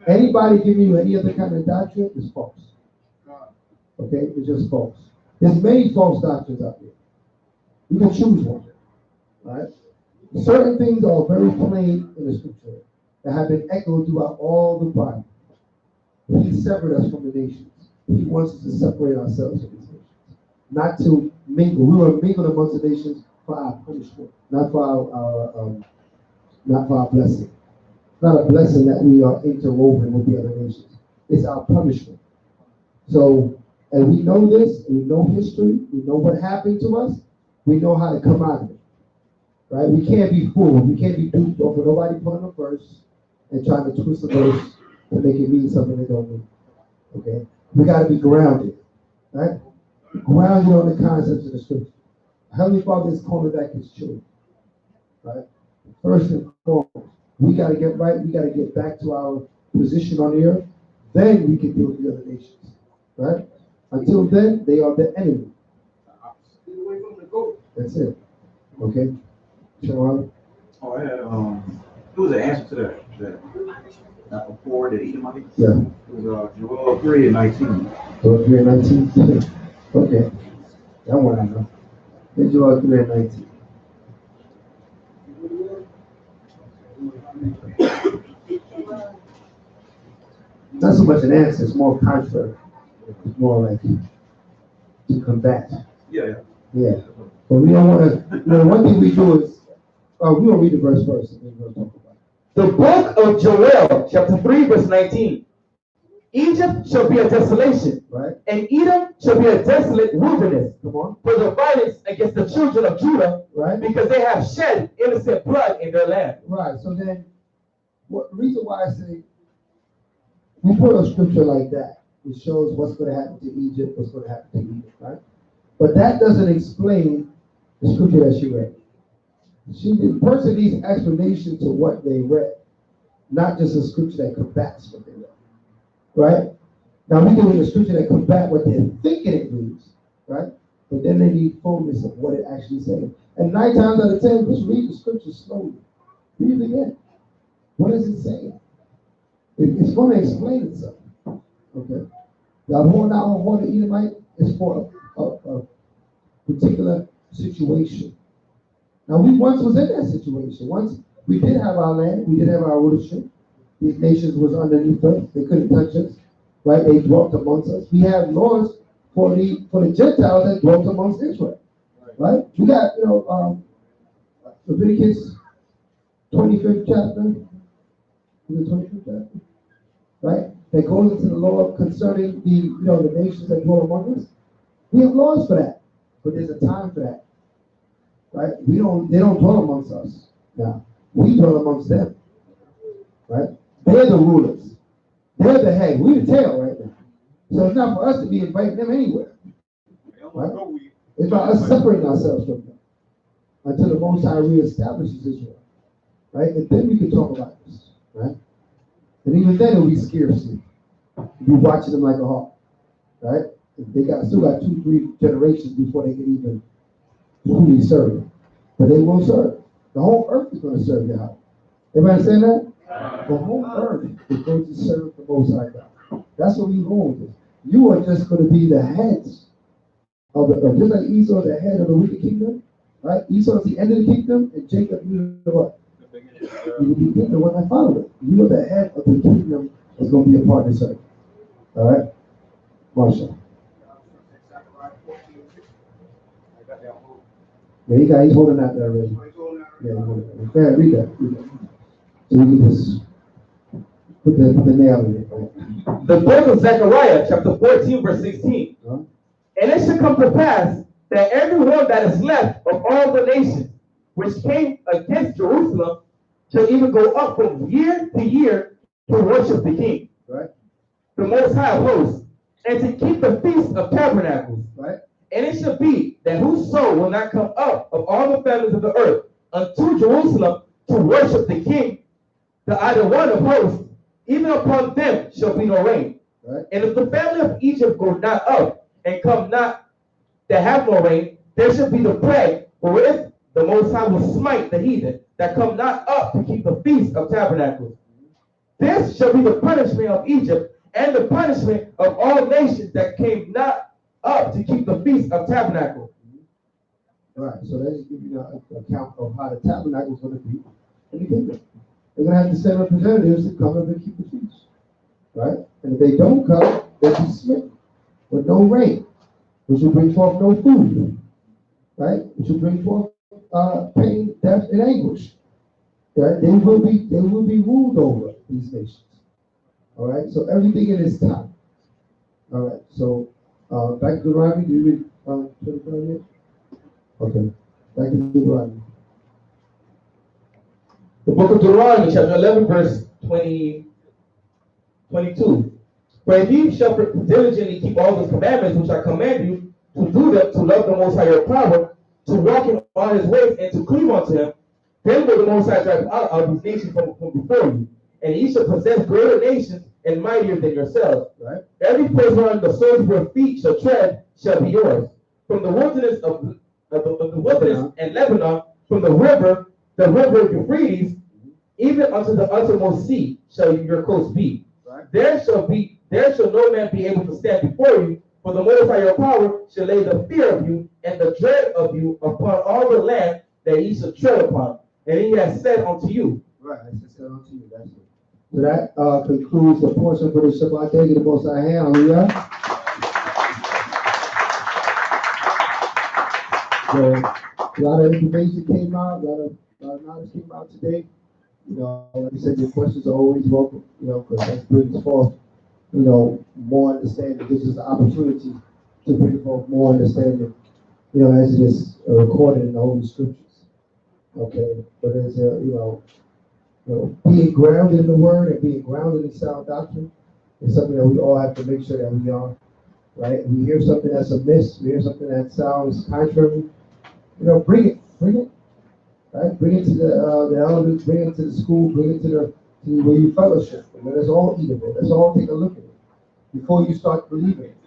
Anybody giving you any other kind of doctrine is false. Okay? It's just false. There's many false doctrines out there. You can choose one. Right? Certain things are very plain in the scripture that have been echoed throughout all the Bible. He severed us from the nations. He wants us to separate ourselves from these nations. Not to mingle. We were mingled amongst the nations for our punishment, not for our blessing. It's not a blessing that we are interwoven with the other nations. It's our punishment. So, and we know this, we know history, we know what happened to us, we know how to come out of it. Right? We can't be fooled. We can't be duped off of nobody pulling a verse and trying to twist the verse and make it mean something it don't mean. Okay? We got to be grounded. Right? Grounded on the concepts of the scripture. Heavenly Father is calling back his children. Right? First and foremost, we got to get right. We got to get back to our position on the earth. Then we can deal with the other nations. Right? Until then, they are the enemy. away from the goat. That's it. Okay? Sean? Oh, I had, it was an answer to that before the Edomite. Yeah. It was, Joel 3:19. Joel 3:19. Okay. That one I know. It's Joel 3:19. Not so much an answer, it's more contrary. It's more like to combat. Yeah. Yeah. But we don't want to, one thing we do is, we don't read the verse first. And then we'll talk about it. The book of Joel, chapter 3, verse 19. Egypt shall be a desolation, Right? and Edom shall be a desolate wilderness Come on. for the violence against the children of Judah, Right? because they have shed innocent blood in their land. Right. So then, the reason why I say we put a scripture like that, it shows what's going to happen to Egypt, what's going to happen to Egypt, right? But that doesn't explain the scripture that she read. The person needs explanation to what they read, not just a scripture that combats what they read, right? Now we can read a scripture that combats what they're thinking it means, right? But then they need fullness of what it actually says. And 9 times out of 10, just read the scripture slowly. Read it again. What is it saying? It's going to explain itself. Okay. The whole now of the Edomite is for a particular situation. Now we once was in that situation. Once we did have our land, we did have our rulership. These nations was underneath us. They couldn't touch us. Right? They dwelt amongst us. We have laws for the Gentiles that dwelt amongst Israel. Right? We got, Leviticus 25th chapter. Is it 25th chapter? Right? That goes into the law concerning the nations that dwell among us. We have laws for that. But there's a time for that. Right? They don't dwell amongst us. Now, we dwell amongst them. Right? They're the rulers. They're the head. We're the tail right now. So it's not for us to be inviting them anywhere. Right? It's about us separating ourselves from them until the Most High reestablishes Israel. Right? And then we can talk about this. Right? And even then it'll be scarcely. You'll be watching them like a hawk. Right? They still got 2-3 generations before they can even fully serve. But they will serve. The whole earth is going to serve Yahweh. Everybody understand that? The whole earth is going to serve the Most High God. That's what we're going with. You are just going to be the heads of the earth. Just like Esau, the head of the wicked kingdom. Right? Esau is the end of the kingdom, and Jacob, you know what? You will be the one that followed it. You are the head of the kingdom that's going to be a part of this earth. All right? Marshall. Yeah, he's holding out there already. Yeah, read that. So we can just put the nail in it. Right? The book of Zechariah, chapter 14, verse 16. Huh? And it shall come to pass that everyone that is left of all the nations which came against Jerusalem shall even go up from year to year to worship the King, right? The Most High of hosts, and to keep the Feast of Tabernacles. Right? And it shall be that whoso will not come up of all the families of the earth unto Jerusalem to worship the King, the either one of hosts, even upon them shall be no rain. Right? And if the family of Egypt go not up and come not that have no rain, there shall be the plague wherewith the Most High will smite the heathen that come not up to keep the Feast of Tabernacles. This shall be the punishment of Egypt and the punishment of all nations that came not up to keep the Feast of Tabernacle. Right. So that just gives you an account of how the tabernacle is going to be in the kingdom. They're going to have to send representatives to come and keep the feast. Right? And if they don't come, they'll be smitten with no rain, which will bring forth no food. Right? Which will bring forth pain, death, and anguish. Right? They will be ruled over these nations. All right. So everything in its time. All right. So back to Deuteronomy. Do you read 25 minutes? Okay. Back to Deuteronomy. The book of Deuteronomy, chapter 11, verse 22. For if ye shall diligently keep all those commandments which I command you to do them, to love the Most High your power, to walk in all his ways, and to cleave unto him, then will the Most High drive out of these nations from before you, and ye shall possess greater nations and mightier than yourselves. Right? Every place whereon the soles of your feet shall tread shall be yours. From the wilderness of of the wilderness and Lebanon, from the river Euphrates, even unto the uttermost sea shall your coast be. Right. There shall no man be able to stand before you, for the Most High your power shall lay the fear of you and the dread of you upon all the land that ye shall tread upon. And he has said unto you. Right, I just said unto you, that's it. So that concludes the portion for the Shabbat day. The Most High, hallelujah. So, a lot of information came out, a lot of knowledge came out today. You know, like I said, your questions are always welcome, you know, because that brings forth, you know, more understanding. This is the opportunity to bring forth more understanding, you know, as it is recorded in the Holy Scriptures. Okay, but as you know, being grounded in the Word and being grounded in sound doctrine is something that we all have to make sure that we are. Right? We hear something that's amiss, we hear something that sounds contrary. You know, bring it, right? Bring it to the elders, bring it to the school, bring it to where you fellowship. And let's all eat of it. Let's all take a look at it before you start believing it.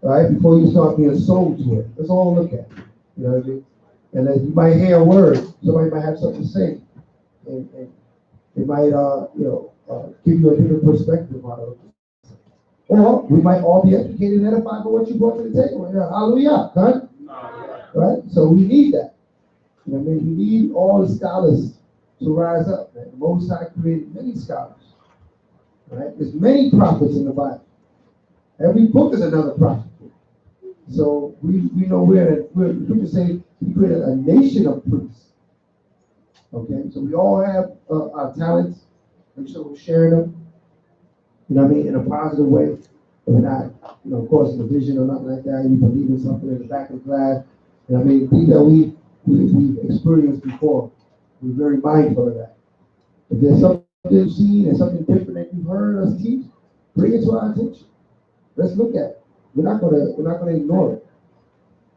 Right? Before you start being sold to it. Let's all look at it. You know what I mean? And then you might hear a word, somebody might have something to say. And it might give you a different perspective on it. Or we might all be educated and edified for what you brought to the table. Yeah, hallelujah, huh? Right? So we need that. You know what I mean? We need all the scholars to rise up. Man. The Most High created many scholars. Right? There's many prophets in the Bible. Every book is another prophet. So we know we can say we created a nation of priests. Okay, so we all have our talents. Make sure we're sharing them. You know what I mean? In a positive way. We're not, you know, causing division or nothing like that. You believe in something in the back of the class. You know what I mean? Things that we've experienced before. We're very mindful of that. If there's something you've seen and something different that you've heard us teach, bring it to our attention. Let's look at it. We're not gonna ignore it.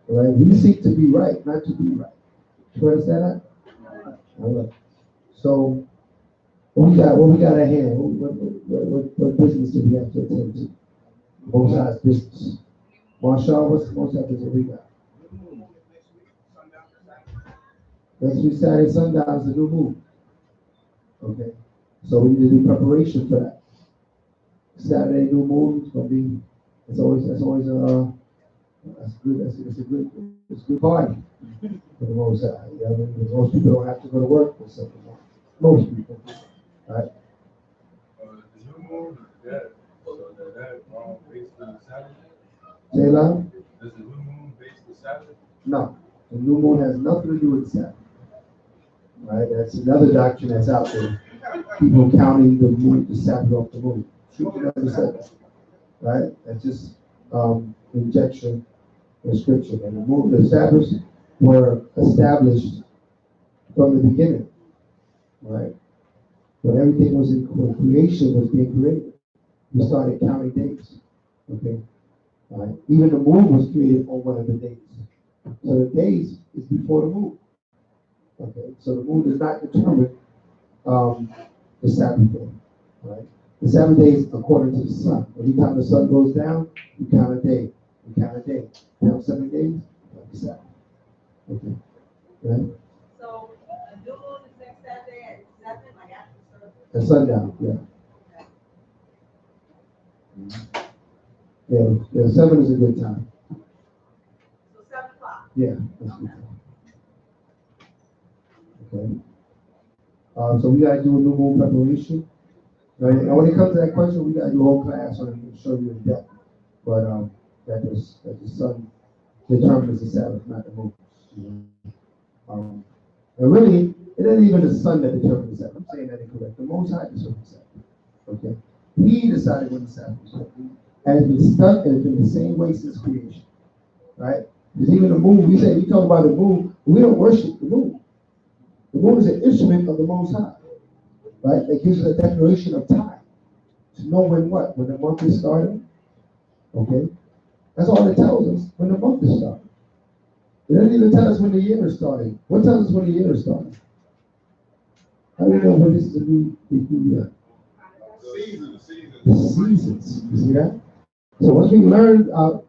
All right? We seek to be right, not to be right. You understand that? All right. So what we got at hand? What business do we have to attend to? Most High's business. Marshall, what's the most high business we got? Next week Saturday sundown is the new moon. Okay. So we need to do preparation for that. Saturday new moon is gonna be that's always it's a good party for the Most High. You know what I mean? Most people don't have to go to work for something. Most people. Right? The new moon is dead. So that based on Saturday? Say loud? Does the new moon base the Sabbath? No. The new moon has nothing to do with Sabbath. Right? That's another doctrine that's out there. People counting the moon, the Sabbath off the moon. Scripture never said that. Right? That's just injection in Scripture. And the Sabbaths were established from the beginning. Right? When everything was when creation was being created, we started counting days. Okay? All right? Even the moon was created on one of the days. So the days is before the moon. Okay? So the moon does not determine the Sabbath day. Right? The Sabbath day is according to the sun. Every time the sun goes down, you count a day. You count a day. You count 7 days, you count the Sabbath. Okay? Right? So, the new moon is next Saturday at 7, like after service? At sundown, yeah. Yeah, 7 is a good time. So 7 o'clock? Yeah, that's a good time. Okay. So we gotta do a new moon preparation. Right? And when it comes to that question, we gotta do a whole class on it and show you in depth. But that the sun determines the Sabbath, not the moon. You know? And really, it isn't even the sun that determines the Sabbath. I'm saying that incorrect. The Most High determines the Sabbath. Okay? He decided when the Sabbath was going to be. And it's been stuck and it's been the same way since creation. Right? Because even the moon, we talk about the moon, but we don't worship the moon. The moon is an instrument of the Most High. Right? It gives us a declaration of time. To know when what? When the month is starting. Okay? That's all it tells us, when the month is starting. It doesn't even tell us when the year is starting. What tells us when the year is starting? How do we know when this is a new year? The seasons. You see that? So once we learn our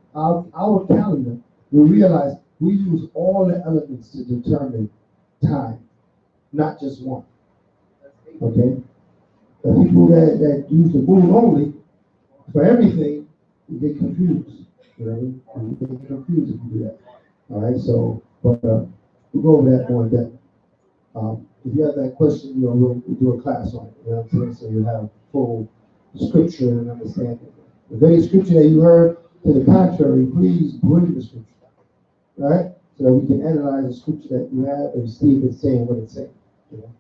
calendar, we realize We use all the elements to determine time, not just one. Okay? The people that use the moon only for everything, you get confused. You know, you get confused if you do that. All right, so, but we'll go over that more in depth. If you have that question, you know, we'll do a class on it. You know what I'm saying? So you have full scripture and understanding. If any scripture that you heard to the contrary, please bring the scripture. Right? So that we can analyze the scripture that you have and see if it's saying what it's saying. You know?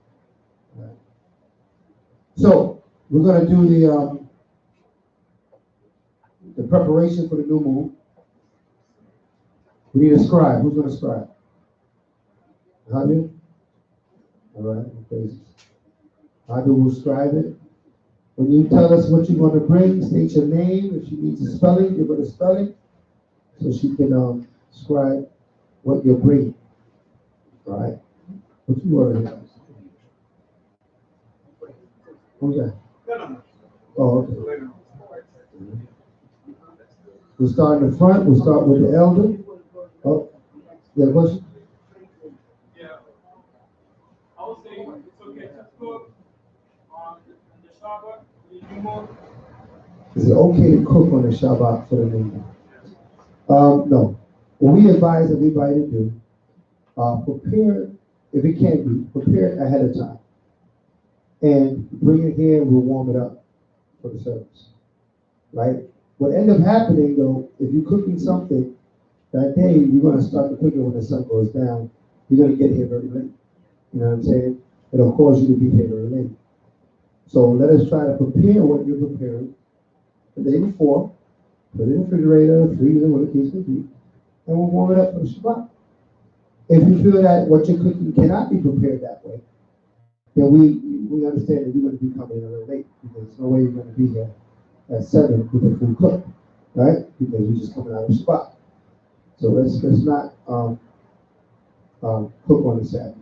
All right. So we're gonna do the preparation for the new moon. We need a scribe. Who's gonna scribe? How do you? All right, okay. How do we scribe it? When you tell us what you're going to bring, state your name. If she needs a spelling, give her the spelling so she can scribe what you're bringing. All right. What you want to do? Who's that? Oh, okay. We'll start in the front. We'll start with the elder. Oh, you got a question? I would say it's okay to cook on the Shabbat, the new moon. Is it okay to cook on the Shabbat for the new moon? No. What we advise everybody to do, prepare, if it can be, prepare it ahead of time. And bring it here and we'll warm it up for the service. Right? What ends up happening though, if you're cooking something that day, you're going to start the cooking when the sun goes down. You're going to get here very late. You know what I'm saying? It'll cause you to be here very late. So let us try to prepare what you're preparing the day before, put it in the refrigerator, freezer, whatever the case may be, and we'll warm it up for the Shabbat. If you feel that what you're cooking cannot be prepared that way, then we understand that you're going to be coming a little late because there's no way you're going to be here at 7 with the food cooked, right? Because you're just coming out of the Shabbat. So let's not cook on the Sabbath.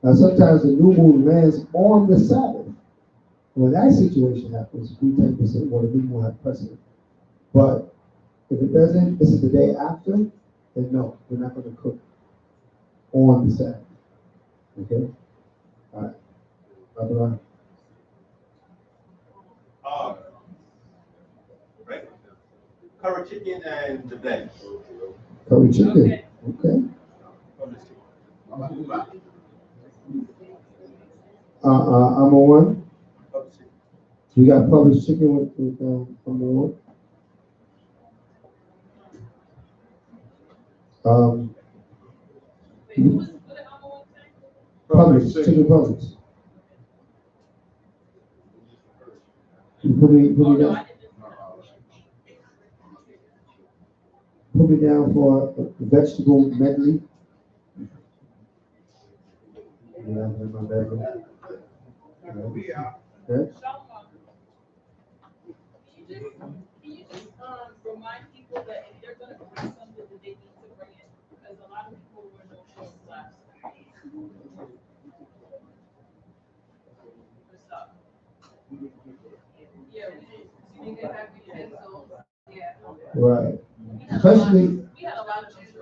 Now sometimes the new moon lands on the Sabbath. When that situation happens, we tend to say, well, the new moon has precedent. But if it doesn't, this is the day after, then no, we're not going to cook on the Sabbath. Okay? All right. Brother. Right? Curry chicken and the blend. Curry chicken. Okay. I'm on. We got published chicken with I'm on. Published chicken published. You put me down. Put me down for a vegetable medley. Yeah, that's my bedroom. Okay. Can you just remind people that if they're going to bring something that they need to bring it? Because a lot of people were no show last Yeah, we can have utensils. Yeah. Right. Especially. We had a lot of issues.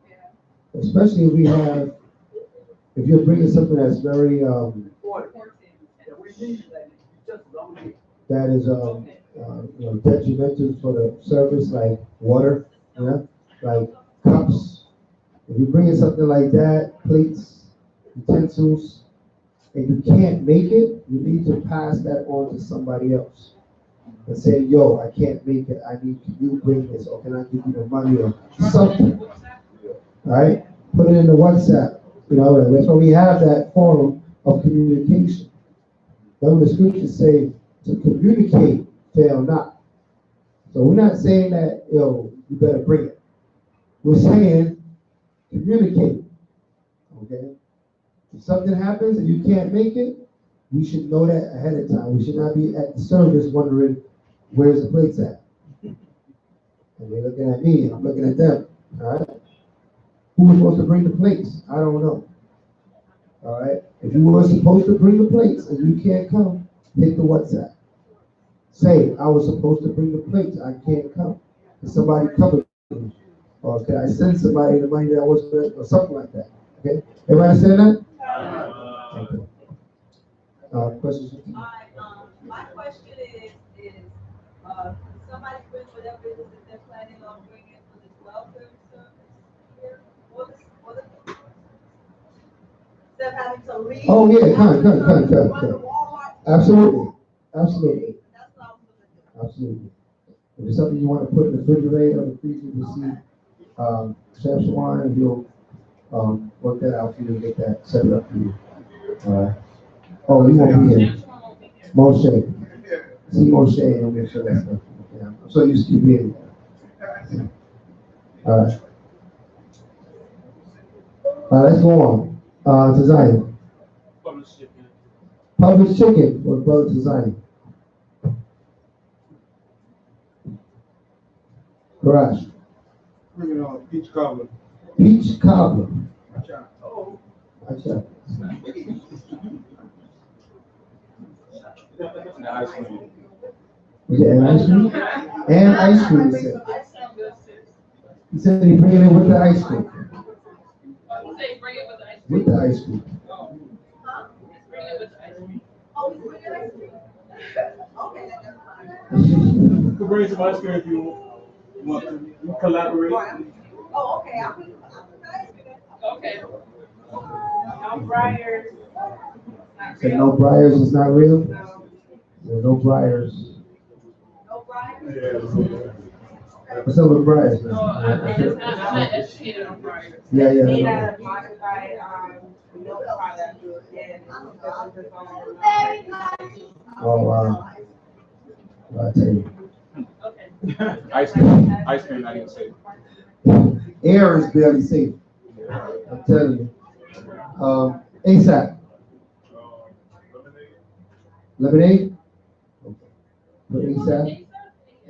Yeah. Especially if you're bringing something that's very that is detrimental for the service, like water, like cups. If you're bringing something like that, plates, utensils, and you can't make it, you need to pass that on to somebody else and say, yo, I can't make it, I need you bring this, or can I give you the money or something. Right? Put it in the WhatsApp. That's why we have that forum of communication. Then the scriptures say to communicate, fail not. So we're not saying that, you better bring it. We're saying communicate. Okay? If something happens and you can't make it, we should know that ahead of time. We should not be at the service wondering where's the plates at. And they're looking at me, and I'm looking at them. All right? Who was supposed to bring the plates? I don't know. All right? If you were supposed to bring the plates and you can't come, hit the WhatsApp. Say, I was supposed to bring the plates. I can't come. And somebody covered me. Or can I send somebody the money that I was spent, or something like that? Okay, everybody understand that? Okay. Questions? My question somebody bring whatever it is that they're planning on bringing for this welfare service here, or the, instead of having to leave. Oh yeah, come. run to Walmart. Absolutely. That's what I was gonna do. Absolutely. If there's something you want to put in the refrigerator or the freezer to see, Chef Shawan, and he'll work that out for you and get that set up for you. Oh, you won't be here. Moshe. See Moshe and make sure that's done. Yeah. I'm so used to you being there. All right. Let's go on. To Zion. Published chicken for Brother to Zion. Garage. Bringing on peach cobbler. Peach cobbler. Watch out. Watch out. Ice cream. Is it an ice cream? And ice cream, he said. He said he bring it in with the ice cream. With the ice cream. You can bring some ice cream if you want to collaborate. Oh, okay, Okay. No briars. Said no briars is not real? No briars. No Brian? What's up with briars, man? I'm not educated on briars. Yeah. Made out of modified milk product Oh, wow. I tell you. Okay. Ice cream, not even safe. Air is barely safe. I'm telling you. ASAP. Lemonade? Okay. Put ASAP.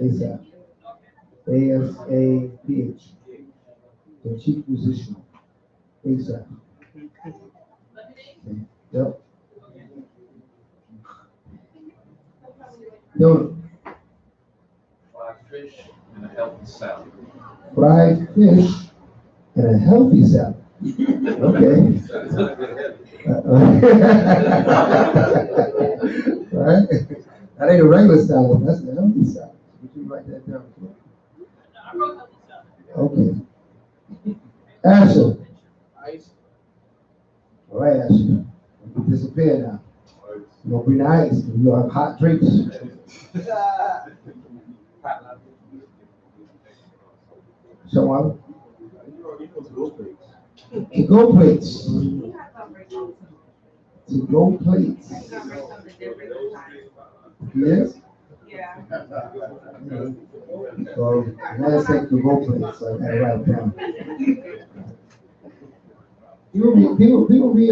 ASAP. ASAPH. The chief musician. ASAP. Okay. Yep. Yo, Fried fish and a healthy salad. fried fish and a healthy salad. Okay. Right? That ain't a regular salad. That's a healthy salad. Would you write that down? Okay. Asher. All right, Asher. You disappear now. You're gonna bring the ice. You'll have hot drinks. Someone? To go plates. To go plates. Yes? Yeah. So, let's take the go plates. So I gotta write it down. People they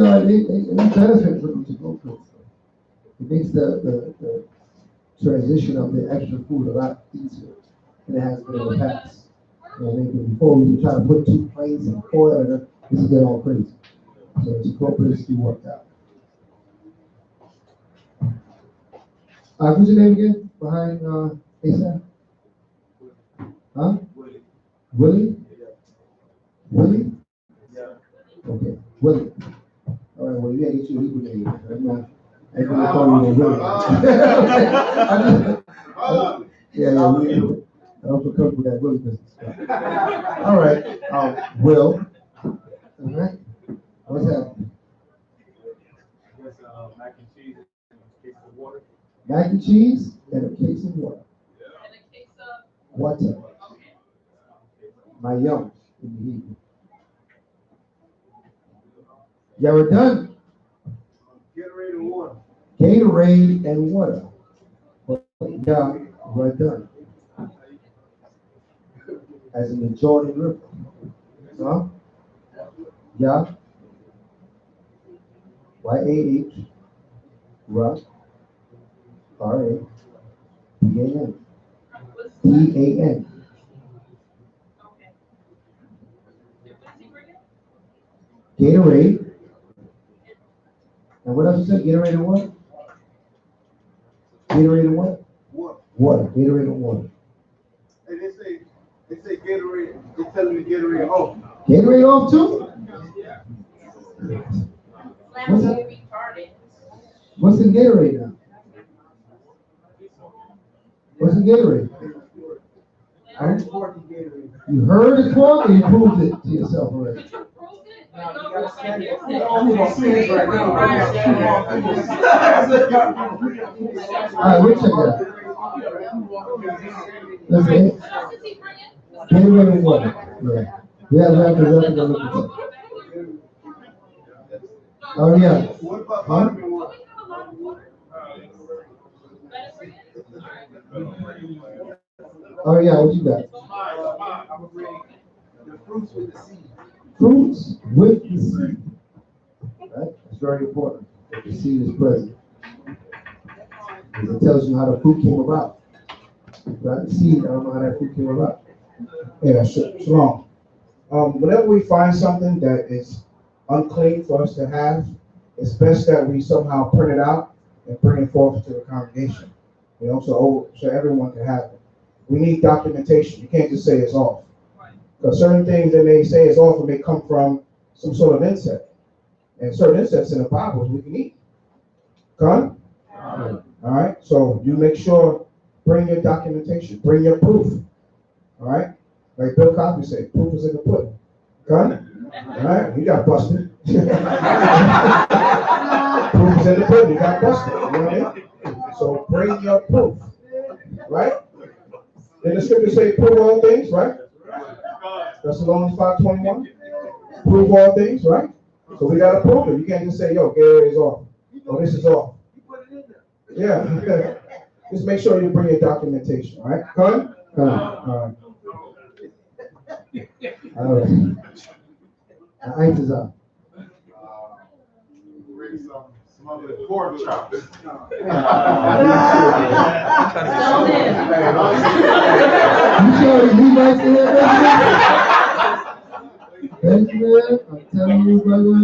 benefit from the to go plates. It makes the transition of the extra food a lot easier than it has been in the past. You know, maybe before we try to put 2 plates and foil and this is getting all crazy. So it's appropriate to work out. What's your name again? Behind ASAP? Huh? Willie? Willie? Okay, Willie. All right, well, you gotta get your Hebrew name. I'm not calling you Willie. Yeah, we I also come with that Willie business. All right, Will. All right, what's happening? Mac and cheese and a case of water. Mac and cheese and a case of water. And a case of. Water. My young in the evening. Yeah, we're done. Gatorade and water. Gatorade and water. Yeah, we're done. As in the Jordan River. Huh? Yeah. YAH. Rock. RA. PAN. PAN. Okay. What's he bringing? Gatorade. And what else you said? Gatorade and what? Gatorade and what? Water. Water. Gatorade and water. Hey, They say Gatorade. They tell them to Gatorade off. Gatorade off too? Slam so retarded. What's in Gatorade now? What's in Gatorade? Huh? You heard it before, or you proved it to yourself already? But you proved it. No, I know you gotta it's stand like it. this. Only gonna see it right now. All right, we'll check it out. Let's see. What else is he bringing? Gatorade and water. Yeah. We have to look at that. Oh, yeah. What about Huh? vitamin Do water? we have a lot of water? Let us bring it. All right. Oh, yeah, what you got? I'm gonna bring the fruits with the seed. Fruits with the seed. Right? It's very important that the seed is present. Because it tells you how the fruit came about. Without the seed, I don't know how that fruit came about. Yeah, shalom. Whenever we find something that is unclean for us to have, it's best that we somehow print it out and bring it forth to the congregation. You know, so everyone can have it. We need documentation. You can't just say it's off. Because certain things that they say is off may come from some sort of insect. And certain insects in the Bible we can eat. Come? All right. So you make sure, bring your documentation, bring your proof. All right. Like Bill Cosby said, proof is in the pudding. Come? All right. You got busted. Proof is in the pudding. You got busted. You know what I mean? So bring your proof. Right? Then the scripture say, prove all things, right? Thessalonians 5:21. Prove all things, right? So we gotta prove it. You can't just say, yo, Gary is off. Or this is off. Yeah. Just make sure you bring your documentation, all right? Come? All right. All right. The ice is up. Bring some of the pork chops. You sure the Levites in here, Benjamin? I'm telling you, brother,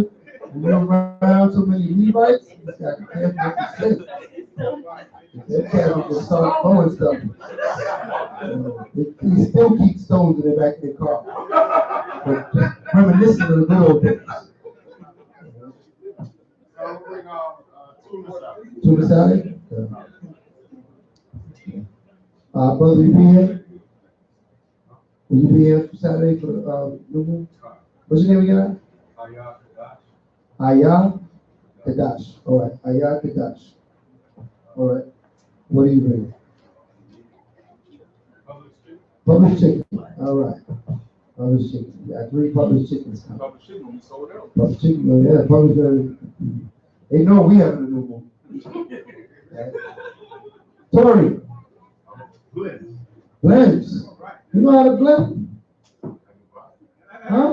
when you're around so many Levites, you got to be careful what you say. They're careful to start throwing stuff. They still keep stones in the back of their car. But reminiscent of the good old days. I'll bring tuna salad. Tuna salad? Brother, you be here? Will you be here Saturday for New Moon? What's your name again? Ayah Kadash. All right, Ayah Kadash. All right. What are you bringing? Public chicken. All right. Public chicken. You got 3 public chickens. Public chicken will be sold out. Public chicken. Yeah, public. They know we have a New Moon. Right. Tori. Blends. You know how to blend? Huh?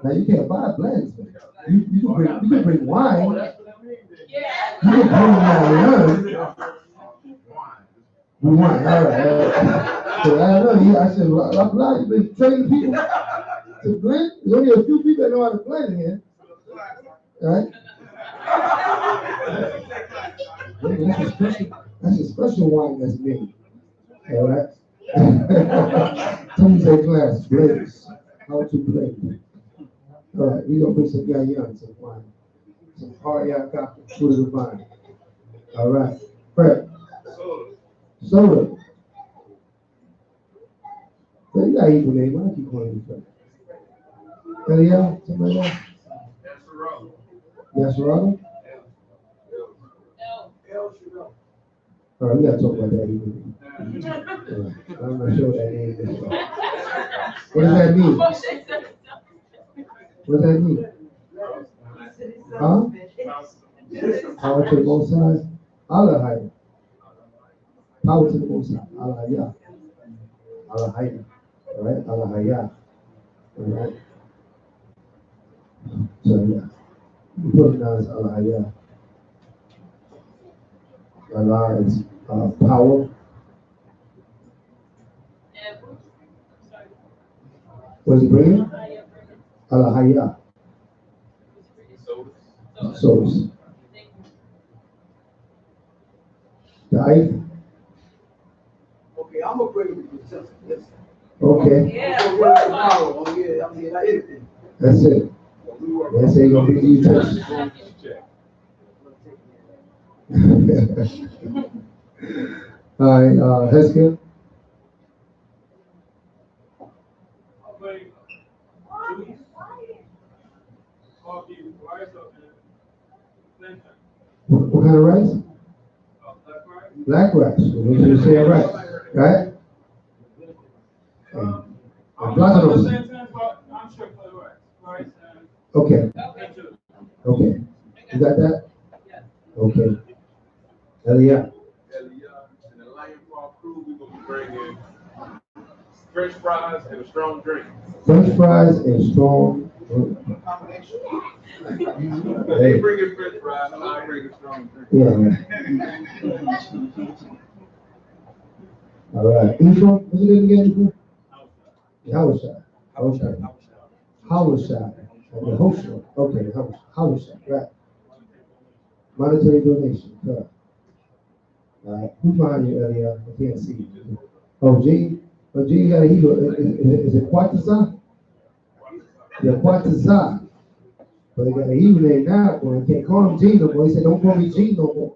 Now you can't buy blends. Man. You can bring wine. You can bring wine. Wine. All right. So I don't know. I said, you've been training people to blend. There's only a few people that know how to blend here. All right? That's a special wine that's made. All right? Tuesday class, blends. How to blend. All right, we're going to put some Guyana, some wine. Some hard coffee, food of the vine. All right. Fred. Soda. Well, you got to eat the name. I don't keep calling you Fred. Elia, somebody else? Yasserado? All right, we got to talk about that even. I'm not sure what that name is. What does that mean? What does that mean? Huh? Power to the Most High. Allah Hayya. Power to the Most High. Allah Hayya. Allah Hayya. All right? Allah Hayya. All right? So, yeah. We put it down as Allah Hayya. Allah is power. What's he bringing? Allah Hayya. Souls. The ice. Okay, I'm gonna bring you to this. Okay, Yeah. Oh, yeah, I mean, everything. that's it. That's it, gonna be you too. All right, Hesketh. Like, juice, coffee, rice, plantain. What kind of rice? Black rice. Black rice. Make sure you say it right. Right? I'm Black not rice. plantain, but I'm sure for rice. Rice and Okay. juice. Okay. You got that? Okay. Elia. In the Lion Paw crew, we're gonna be bringing French fries and a strong drink. French fries and strong. They Hey. bring in French fries, I bring a strong drink. Yeah. All right. Ephraim, what's your name again? Howashai. Okay. Howashai. Okay, Hosha. Okay, Howashai. Right. Monetary donation. Correct. All right. Who's behind you, Elia? I can't see you. Oh, G. Oh, G, you got a Hebrew. Is it Quatazah? Yeah, Quatazah. But he got a Hebrew name now, boy. You can't call him G no more. He said, don't call me G no more.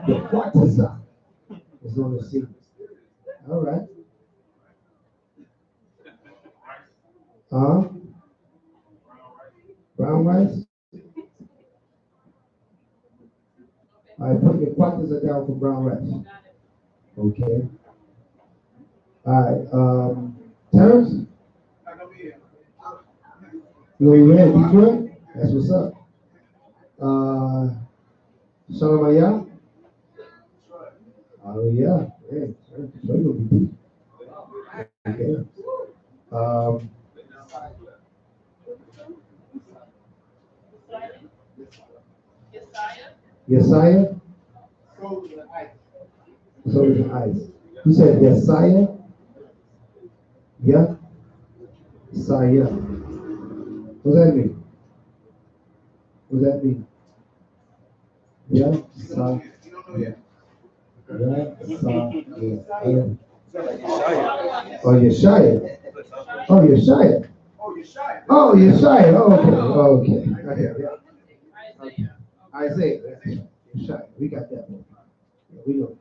The Quatazah is on the scene. All right. Brown rice? All right, put your Quatazah down for brown rice. Okay. All right. Terrence? You ain't ready, Detroit? That's what's up. Shalamaya? Oh, yeah. Hey, Detroit gonna be beat. Okay. Yesiah? Soda and ice. You said Yesiah? Yeah? Saya. What's that mean? What's that mean? Yeah? Sa. Yeah. Oh, Yeshaya. Oh, Yeshaya. Oh, Yeshaya. Oh, okay. Okay. Isaiah. Yeshaya. We got that one. Yeah, we know.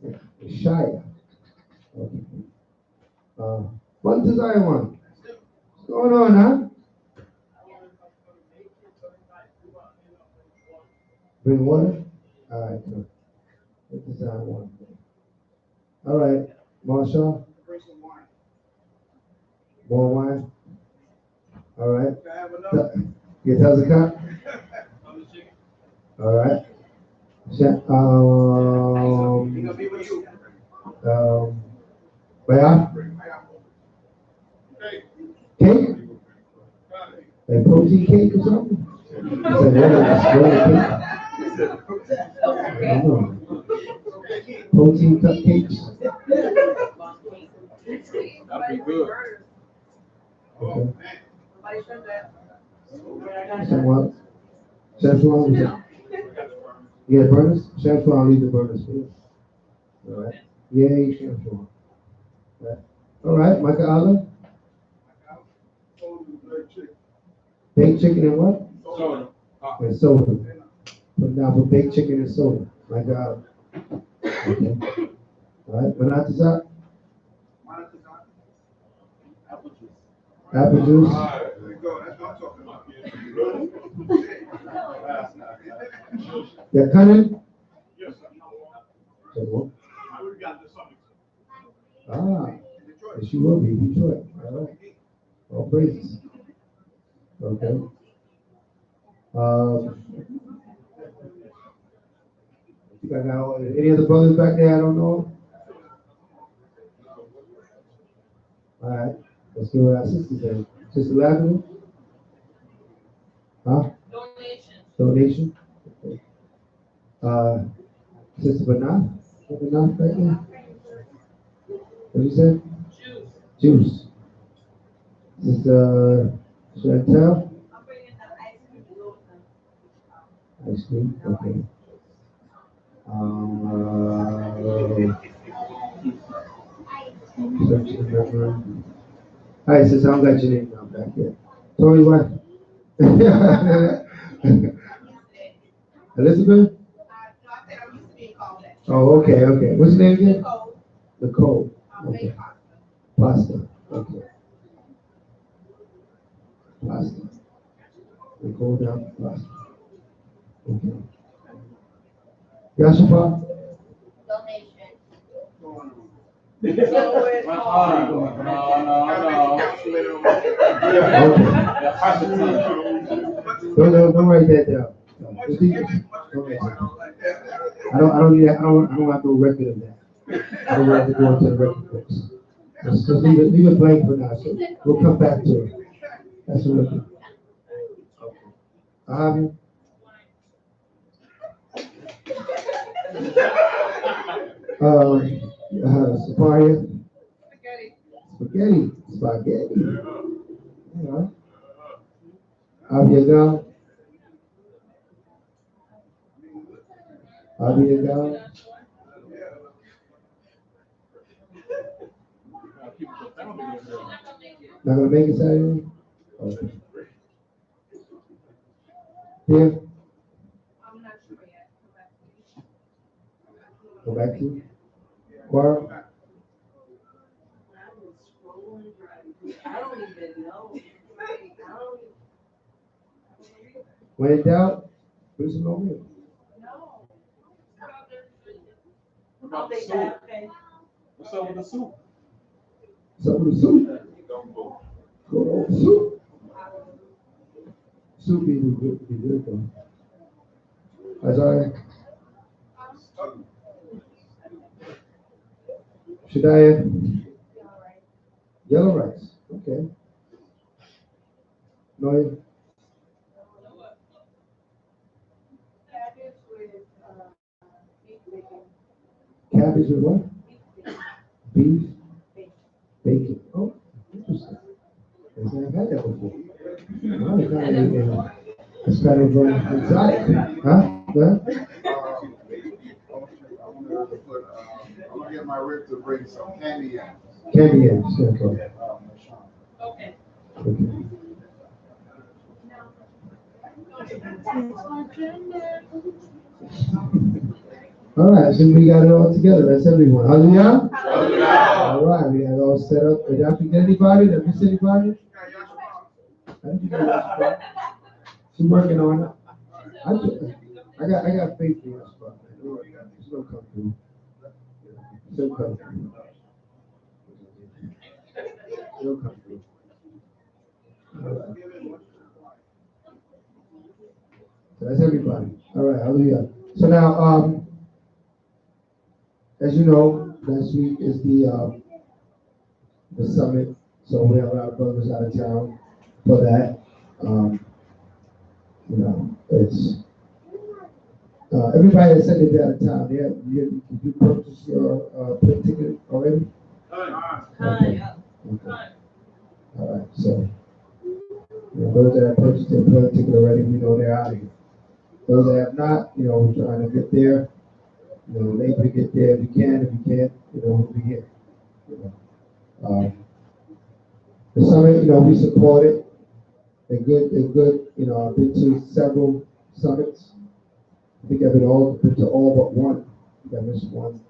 Yeah. Yeshaya. Okay. What desire one? What's going on, huh? Bring water? All right, good. What desire one? All right, Marshall. More wine? All right. Get a cup? All right. Baya? Cake? A protein cake or something? I said, cake? I don't know. Protein cupcakes? That'd be good. Okay. Someone? Chef Ron? You got burners? Chef Ron, leave the burners for you. All right. Yay, Chef Ron. All right, Micah Allen? Baked chicken and what? Soda. And soda. Put down for baked chicken and soda. Micah Allen. Okay. All right, Manatazak? Apple juice? You're cunning? Ah, yes, you will be Detroit. All right. All praises. Okay. You got now any other brothers back there? I don't know. All right. Let's go with our sisters then. Sister Lavender? Huh? Donation. Okay. Sister Banana? Banana right there? What you said? Juice. Sister Chantel? Ice cream. Okay. All right, since I don't got your name down back here. Tony, what? Elizabeth? Oh, okay, okay. What's your name again? Nicole. Okay. Pasta. Okay. Pasta. Nicole down pasta. Okay. Yashapa? Don't write that down. Don't write that down. I don't have no record of that. I don't have to go into the record books. Just leave it blank for now. So we'll come back to it. That's what we'll do. Okay. Safaria. Spaghetti. Yeah. Abiagal. Not gonna make it Saturday? Okay. Yeah. I'm not sure yet. Go back to you. Quarrel? I don't even know. When in doubt, do some over. No. What about the soup? What's up with the soup? Some of the soup. Good old soup. Soup be good though. Isaiah. Shadiah. Yellow rice. Okay. Noya. Cabbage with what? Beef. Bacon. Oh, interesting. I've had that before. It's kind of exotic. Huh? I'm gonna get my rib to bring some candy yams. Candy yams, okay. Okay. All right, so we got it all together. That's everyone. Hallelujah. All right, we got it all set up. Did I forget anybody? Did I miss anybody? I didn't forget anybody. She's working on it. I got faith in us, but it's gonna come through. It'll come through. It'll come through. All right. So that's everybody. All right, hallelujah. So now, as you know, next week is the summit. So we have a lot of brothers out of town for that. It's everybody that said they'd be out of town. Did you purchase your plane ticket already? Okay. All right. So those that have purchased their plane ticket already, we know they're out of here. Those that have not, we're trying to get there. Able to get there if you can. If you can't, we'll be here. The summit, we support it. They're good. I've been to several summits. I think I've been to all but one. I think I missed one.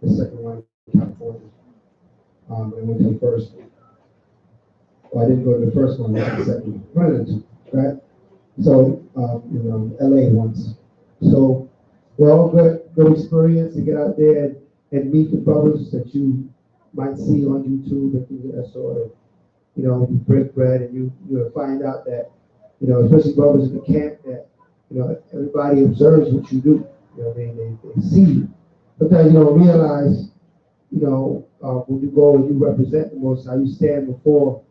The second one in California. I went to the first one. Well, I didn't go to the first one. I went to the second one. One of the two, right? So, LA once. So, they're all good experience to get out there and meet the brothers that you might see on YouTube and things of that sort of. You break bread and you find out that, especially brothers in the camp that, everybody observes what you do. They see you. Sometimes you don't realize, when you go and you represent the Most High, you stand before,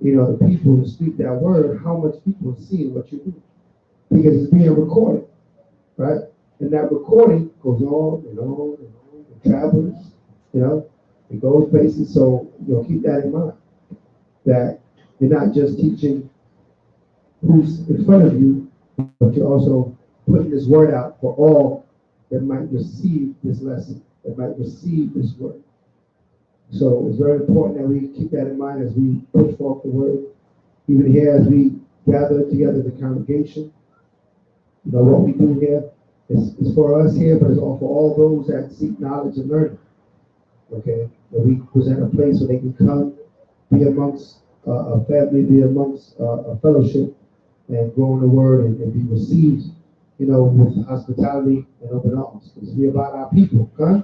the people to speak that word, how much people see what you do. Because it's being recorded, right? And that recording goes on and on and on. It travels, it goes places. So, keep that in mind. That you're not just teaching who's in front of you, but you're also putting this word out for all that might receive this lesson, that might receive this word. So it's very important that we keep that in mind as we push forth the word. Even here as we gather together the congregation. You know, what we do here is for us here, but it's all for all those that seek knowledge and learning. Okay? That we present a place where they can come, be amongst a family, be amongst a fellowship, and grow in the word and be received, you know, with hospitality and open arms. Because we're about our people, huh?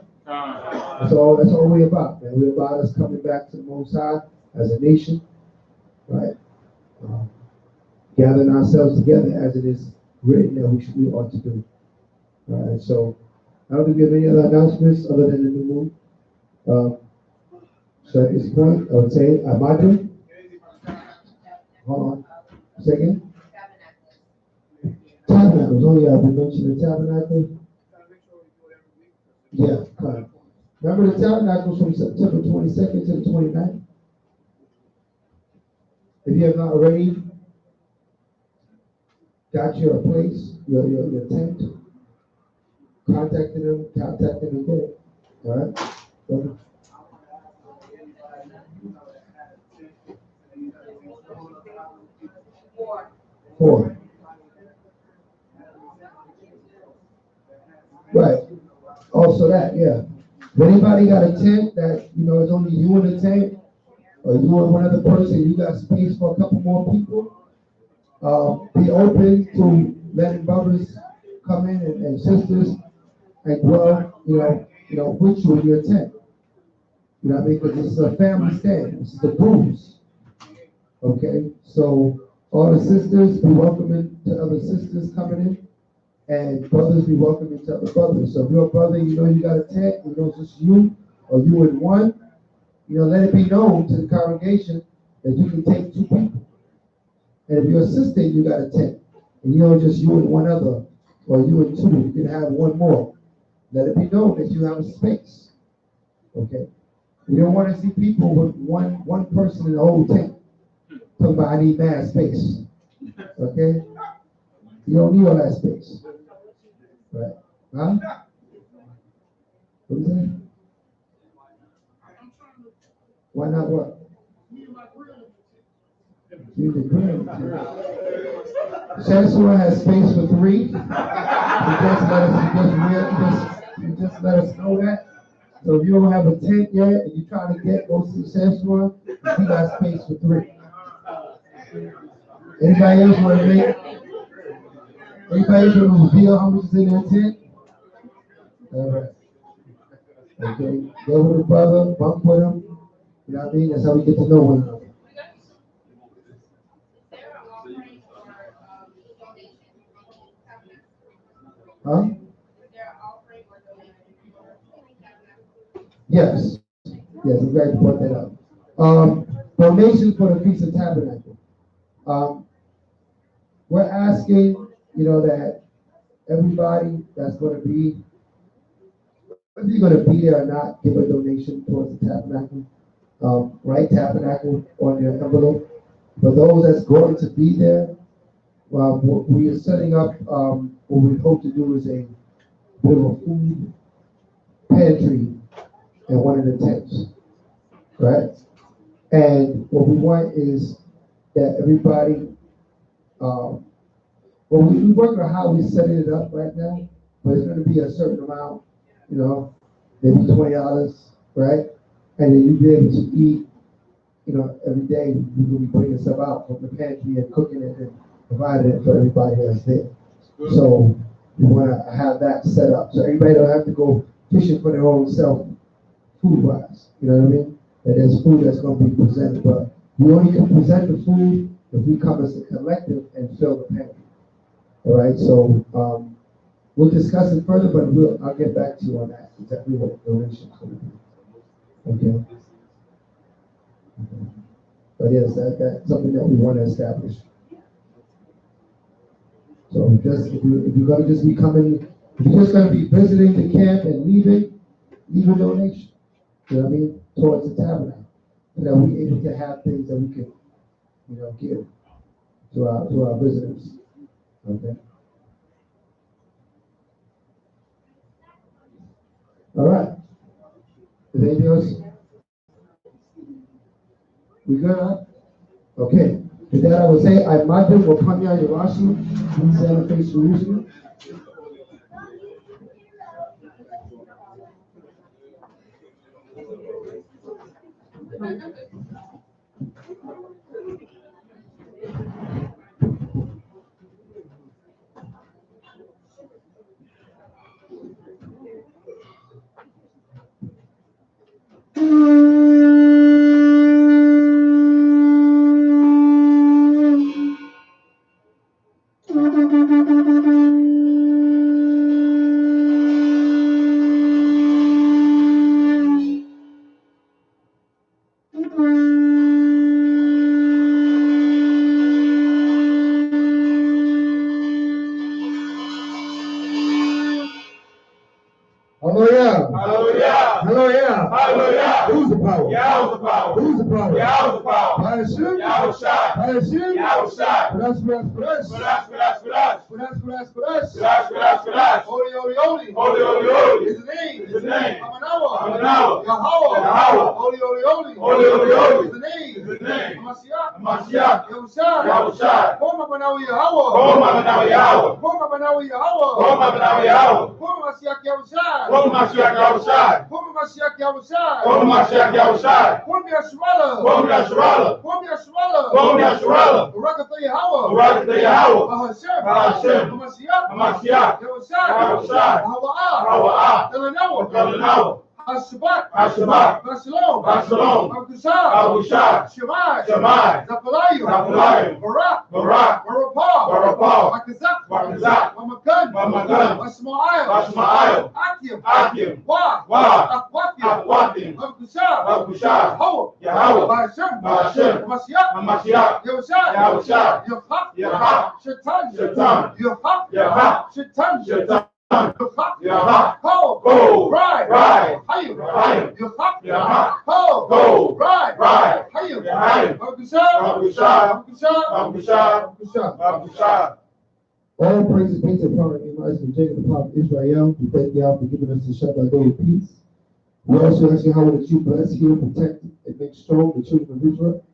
That's all we're about, man. We're about us coming back to the Most High as a nation, right? Gathering ourselves together as it is written that we ought to do. All right, so I don't think we have any other announcements other than the new moon. So at this point, I would say, Amadu. Hold on. Second. Tabernacles. Oh yeah, we mentioned the tabernacle. Yeah, right. Remember the tabernacles from September 22nd to the 29th? If you have not already got your place, your tent, contact them and get it. All right? So, four. Right. Also that, yeah. If anybody got a tent that, you know, it's only you in the tent, or you and one other person, you got space for a couple more people, be open to letting brothers come in and sisters and dwell, you know, with you in your tent. You know what I mean? Because this is a family stand. This is the bruise. Okay? So all the sisters be welcoming to other sisters coming in, and brothers be welcoming to other brothers. So if you're a brother, you know you got a tent, you know it's just you, or you and one, you know, let it be known to the congregation that you can take two people. And if you're a sister, you got a tent, and you know just you and one other, or you and two, you can have one more. Let it be known that you have a space. Okay? You don't want to see people with one person in the whole tent. Talking about I need mad space. Okay? You don't need all that space. Right? Huh? What is that? Why not what? You the grill. Chancellor has space for three. You just let us know that. So if you don't have a tent yet and you're trying to get go to Chancellor, he got space for three. Anybody else want to make? Anybody else want to reveal how much is in their tent? All right. Okay. Go with the brother, bump with him. You know what I mean? That's how we get to know one another. Huh? Yes. Yes, I'm glad you brought that up. Donations for the Feast of Tabernacle. We're asking, you know, that everybody that's going to be, whether you're going to be there or not, give a donation towards the tabernacle. Write tabernacle on your envelope. For those that's going to be there, we are setting up, what we hope to do is a bit of a food pantry in one of the tents, right? And what we want is that everybody, well, we work on how we're setting it up right now, but it's going to be a certain amount, you know, maybe $20, right? And then you'll be able to eat, you know, every day. We will be bringing stuff out from the pantry and cooking it and providing it for everybody that's there. So we want to have that set up so everybody don't have to go fishing for their own self food-wise. You know what I mean? And there's food that's going to be presented, but we only can present the food if we come as a collective and fill the pantry. All right, so we'll discuss it further, but I'll get back to you on that, exactly what the donations going to be. Okay. But yes, that's something that we want to establish. So just if you're going to just be coming, if you're just going to be visiting the camp and leaving, leave a donation. You know what I mean? Towards the tabernacle, so that we're able to have things that we can, you know, give to our visitors. Okay. All right. Is there anything else? We good, huh? Okay. With that, I would say, I imagine Wapanya Yarashi, Santa Fe, Jerusalem. Hallelujah. Hallelujah. Hallelujah. Hallelujah. Who's the power? Yahweh's the power. Who's the power? Yahweh's the power. By Hashem? Yahushua. By Hashem? Yahushua. For us. For us. Holy, holy, holy. Holy, holy, holy. Is the name. Is the name. Amanawa. Amanawa. Yahweh. Yahweh. Holy, holy, holy. Holy, holy, holy. Is the name. Is the name. Hamashiach. Hamashiach. Yahushua. Yahushua. Homa Manawi Yahweh. Homa Manawi Yahweh. Homa Manawi Yahweh. Homa Manawi Yahweh. Homa Mashiach Yahushua. Homa Mashiach Yahushua. Homa Mashiach Yahushua. Homa Mashiach Yahushua. Homa Yashurala. Homa Yashurala. Homa Yashurala. Homa Yashurala. Barakatah Yahweh. Barakatah Yahweh. Bahashem. Bahashem. Hamashiach. Hamashiach. Yahushua. Yahushua. Hawa'ah. Hawa'ah. Delanawa. Delanawa. Hashabbat. Hashabbat. Bashalom. Bashalom. Abushah. Abushah. Shemai. Shemai. Zapalayu. Zapalayu. Barak. Barak. Barapah. Barapah. Makazak. Makazak. Mamakan. Mamakan. Bashma'ayil. Bashma'ayil. Akim. Akim. Wah. Wah. Akwatim. Akwatim. Abushah. Abushah. Yahweh. Yahweh. Bahashem. Bahashem. Hamashiach. Hamashiach. Yahushua. Yahushua. Yahak. Yahak. Shaitan. Shaitan. Yahak. Yahak. Shaitan. Shaitan. Yahak. Yahak. Ho. Go. Right. Right. Hayim. Hayim. Yahak. Yahak. Ho. Go. Right. Right. Hayim. Hayim. Abushah. Abushah. Abushah. Abushah. Abushah. Abushah. All praises be to the prophet in Christ and Jacob, the prophet Israel. We thank God for giving us the Shabbat day of peace. We also ask you how that you bless, heal, protect, and make strong the children of Israel.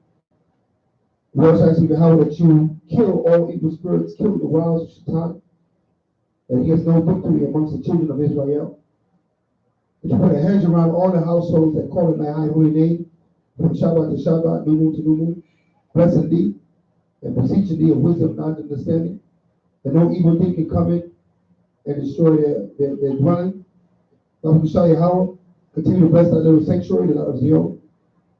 We also ask you how that you kill all evil spirits, kill the wiles of Shaitan, that he has no victory amongst the children of Israel. That you put a hedge around all the households that call in thy high holy name, from Shabbat to Shabbat, new moon to new moon, blessing thee, and beseeching thee of wisdom and understanding, that no evil thing can come in and destroy their dwelling. Yahweh, continue to bless that little sanctuary, the lot of Zion.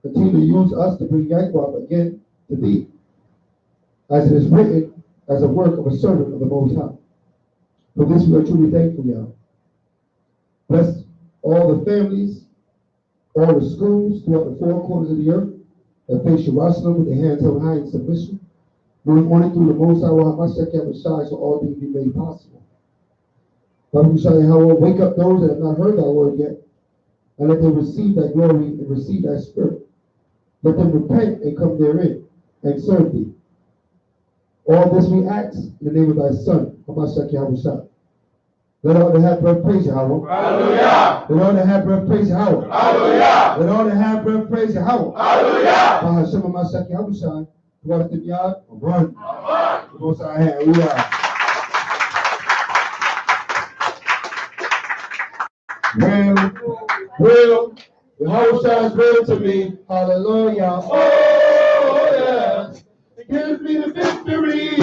Continue to use us to bring Yahweh again to thee, as it is written, as a work of a servant of the Most High. For this we are truly thankful, Yahweh. Bless all the families, all the schools throughout the four corners of the earth that face Jerusalem with their hands held high in submission, moving only through the Most High, Hamashiach Yahushua, so all things be made possible. Yahweh, wake up those that have not heard thy word yet, and let them receive thy glory and receive thy spirit. Let them repent and come therein and serve thee. All this we ask in the name of thy Son, Hamashiach Yahushua. Let all that have breath praise Yahweh. Hallelujah. Let all that have breath praise Yahweh. Hallelujah. Let all that have breath praise Yahweh. Hallelujah. Bahashem Hamashiach Yahushua. Go to the yard, run. Go to our hand. We are. Well, Yahushua is real to me. Hallelujah. Oh, yes. It gives me the victory.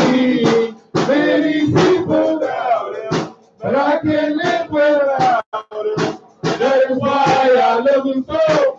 Many people doubt him, but I can't live without him. That is why I love him so.